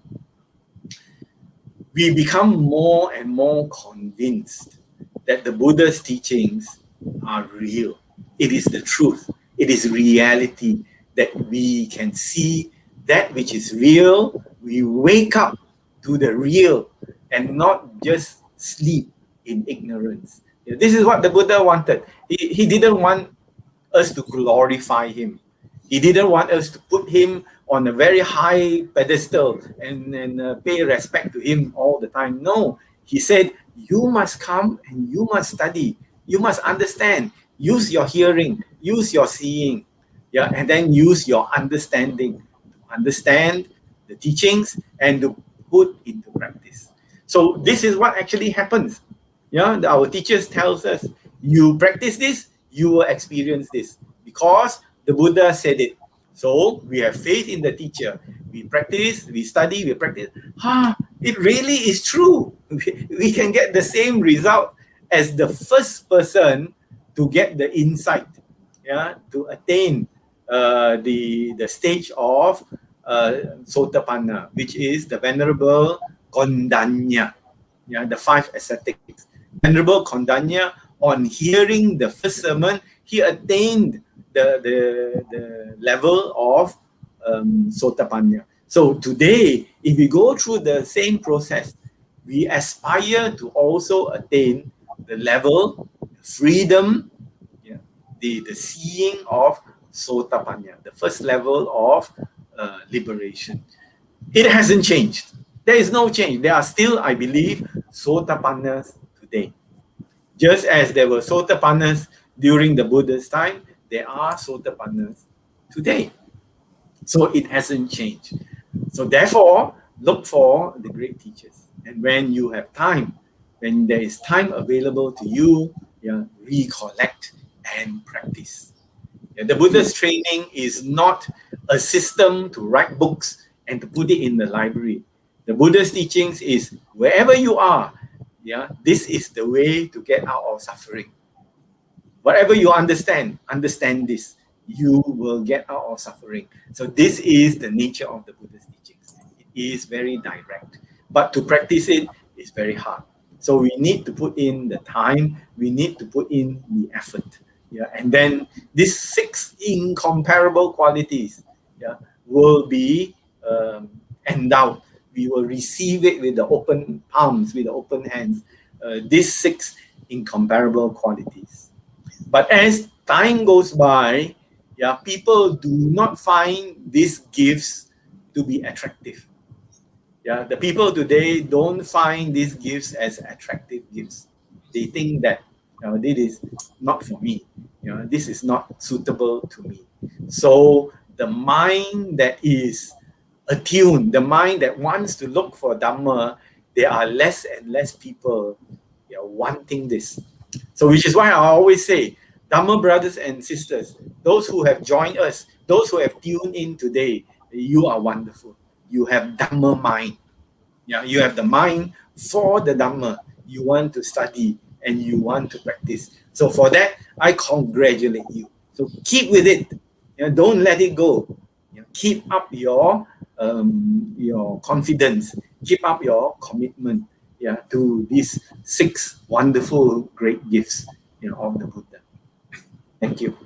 We become more and more convinced that the Buddha's teachings are real. It is the truth. It is reality that we can see that which is real. We wake up to the real and not just sleep in ignorance. This is what the Buddha wanted. He didn't want us to glorify him. He didn't want us to put him on a very high pedestal and pay respect to him all the time. No, he said, you must come and you must study. You must understand. Use your hearing, use your seeing, and then use your understanding to understand the teachings and to put into practice. So this is what actually happens. Our teachers tells us, you practice this, you will experience this, because the Buddha said it. So we have faith in the teacher. We practice, we study, we practice. It really is true. We can get the same result as the first person to get the insight, to attain the stage of Sotapanna, which is the Venerable Kondanya, the 5 ascetics. Venerable Kondanya, on hearing the first sermon, he attained the level of Sotapanna. So today, if we go through the same process, we aspire to also attain the level, freedom, the seeing of Sotapanna, the first level of liberation. It hasn't changed. There is no change. There are still, I believe, Sotapannas today. Just as there were Sotapannas during the Buddha's time, there are Sotapannas today. So it hasn't changed. So therefore, look for the great teachers. And when you have time, when there is time available to you, recollect and practice. The Buddha's training is not a system to write books and to put it in the library. The Buddha's teachings is wherever you are, this is the way to get out of suffering. Whatever you understand this. You will get out of suffering. So this is the nature of the Buddha's teachings. It is very direct. But to practice it is very hard. So we need to put in the time. We need to put in the effort. And then these 6 incomparable qualities will be endowed. We will receive it with the open palms, with the open hands. These 6 incomparable qualities. But as time goes by, people do not find these gifts to be attractive. The people today don't find these gifts as attractive gifts. They think that this is not for me. This is not suitable to me. So the mind that is attuned, the mind that wants to look for Dhamma, there are less and less people wanting this. So which is why I always say, Dhamma brothers and sisters, those who have joined us, those who have tuned in today, you are wonderful. You have Dhamma mind. You have the mind for the Dhamma. You want to study and you want to practice. So for that, I congratulate you. So keep with it. Don't let it go. Keep up your confidence. Keep up your commitment. To these 6 wonderful, great gifts of the Buddha. Thank you.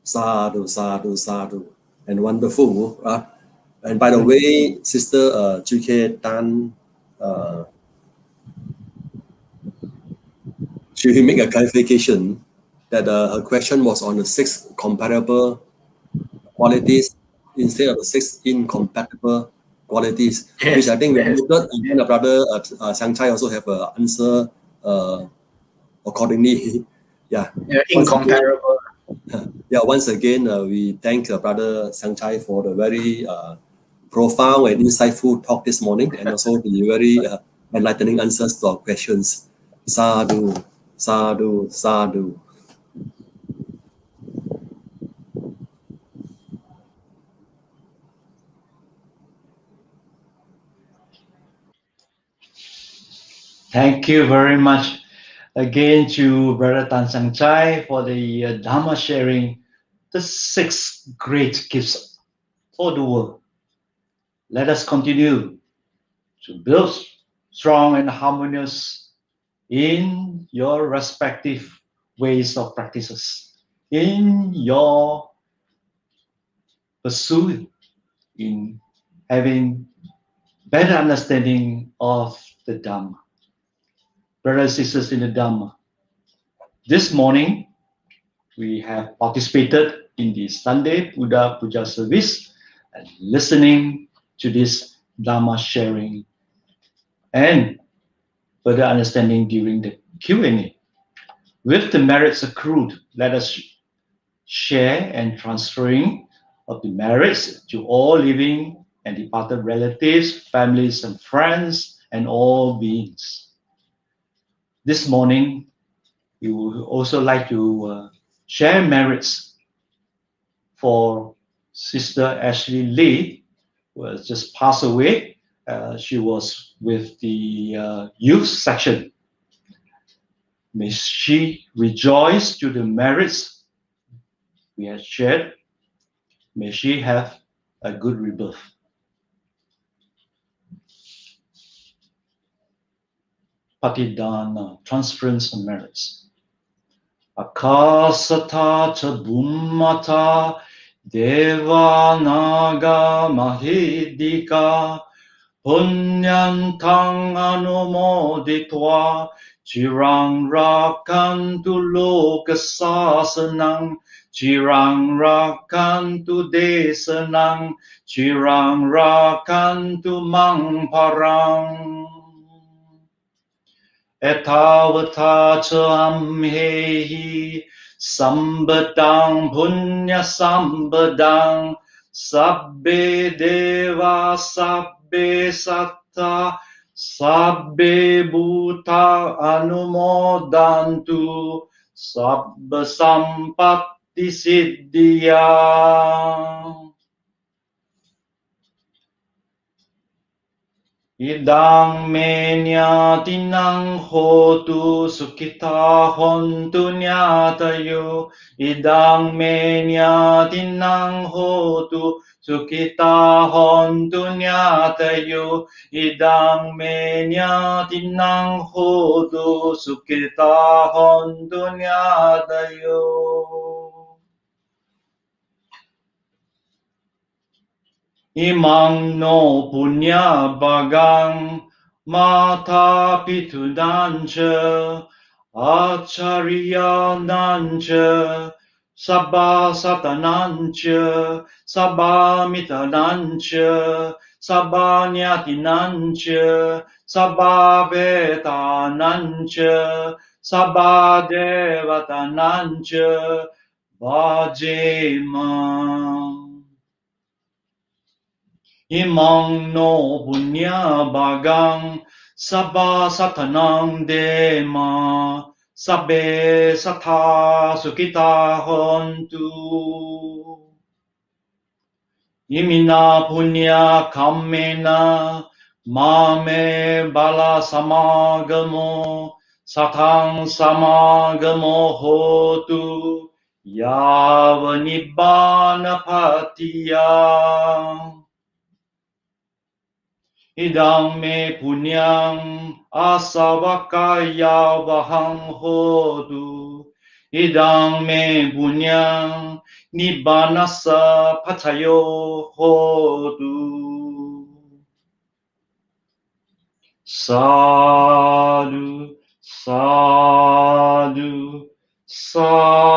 Sadhu, sadhu, sadhu. And wonderful. And by the way, Sister Chye Tan, she make a clarification that her question was on the 6 compatible qualities instead of the 6 incompatible qualities, Yes, which I think we have yes. noted, and then the brother Siang Chye also have an answer accordingly. Yeah. Incomparable. Once again, we thank Brother Siang Chye for the very profound and insightful talk this morning, and also the very enlightening answers to our questions. Sadhu, sadhu, sadhu. Thank you very much again to Brother Tan Sang Chai for the Dhamma sharing, the 6 great gifts for the world. Let us continue to build strong and harmonious in your respective ways of practices, in your pursuit, in having better understanding of the Dhamma. Brothers and sisters in the Dhamma, this morning we have participated in the Sunday Puja service and listening to this Dhamma sharing and further understanding during the Q&A. With the merits accrued, let us share and transferring of the merits to all living and departed relatives, families and friends, and all beings. This morning, we would also like to share merits for Sister Ashley Lee, who has just passed away. She was with the youth section. May she rejoice to the merits we have shared. May she have a good rebirth. Patidana, transference of merits. Akasata cha bummata deva naga mahidika punyantang anumoditva chirang rakantu lokasasanang chirang rakantu desanang chirang rakantu mangparang etavata cha amhehi sambadang punya sambadang sabbe deva sabbe satta sabbe bhuta anumodantu sabba sampatti siddhya. Idang me nyatinang hotu sukita hontu nyatayo. Idang me nyatinang hotu sukita hontu nyatayo. Idang me nyatinang hotu sukita hontu nyatayo. Imang no punya bagang mata pitunancha acharya nancha sabba satanancha sabba mitanancha sabba nyatinancha sabba vetanancha sabba devatanancha vajema. Imang no punya bagang sabba satanang dema sabbe satha sukita hontu. Imina punya kammena mame bala samagamo satang samagamo hotu yava nibbana patiya. Idang me punyang asavakaya vahang hodu. idang me punyang nibbanasa pachayo hotu. Sadhu, sadhu, sadhu.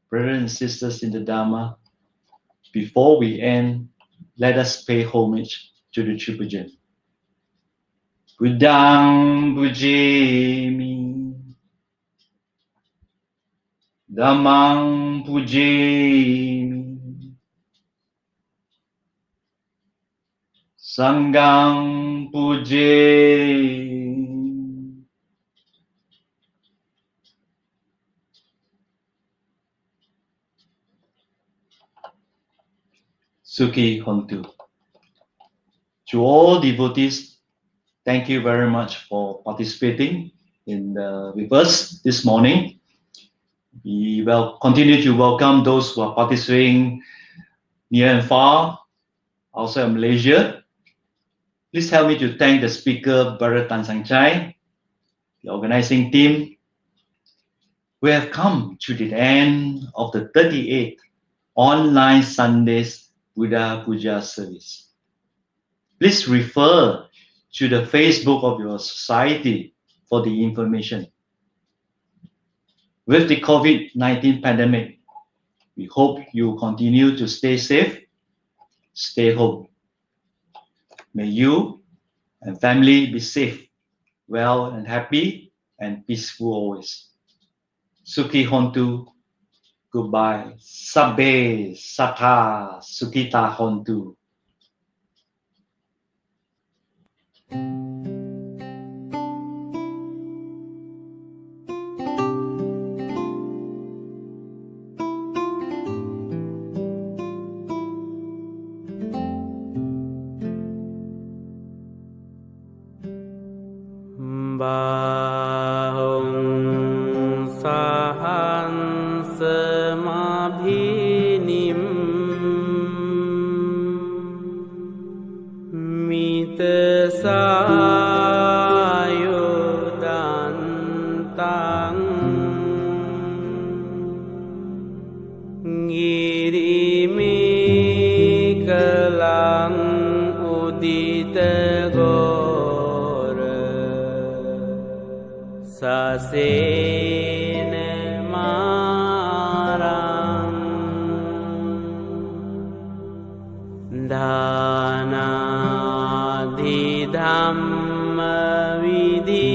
Brothers and sisters in the Dhamma, before we end, let us pay homage to the Puja. Buddhang pujemi, Dhammang pujemi, Sanghang pujemi. Sukhi Hontu. To all devotees, thank you very much for participating with us this morning. We will continue to welcome those who are participating near and far, outside of Malaysia. Please help me to thank the speaker, Brother Tan Sang Chye, the organizing team. We have come to the end of the 38th online Sundays Buddha Puja service. Please refer to the Facebook of your society for the information. With the COVID-19 pandemic, we hope you continue to stay safe, stay home. May you and family be safe, well and happy and peaceful always. Sukhi Hontu, goodbye. Sabbe Sata Sukhita Hontu. Bahong sahan semabhinim mita sayudantang ngirimi kelang udita Sase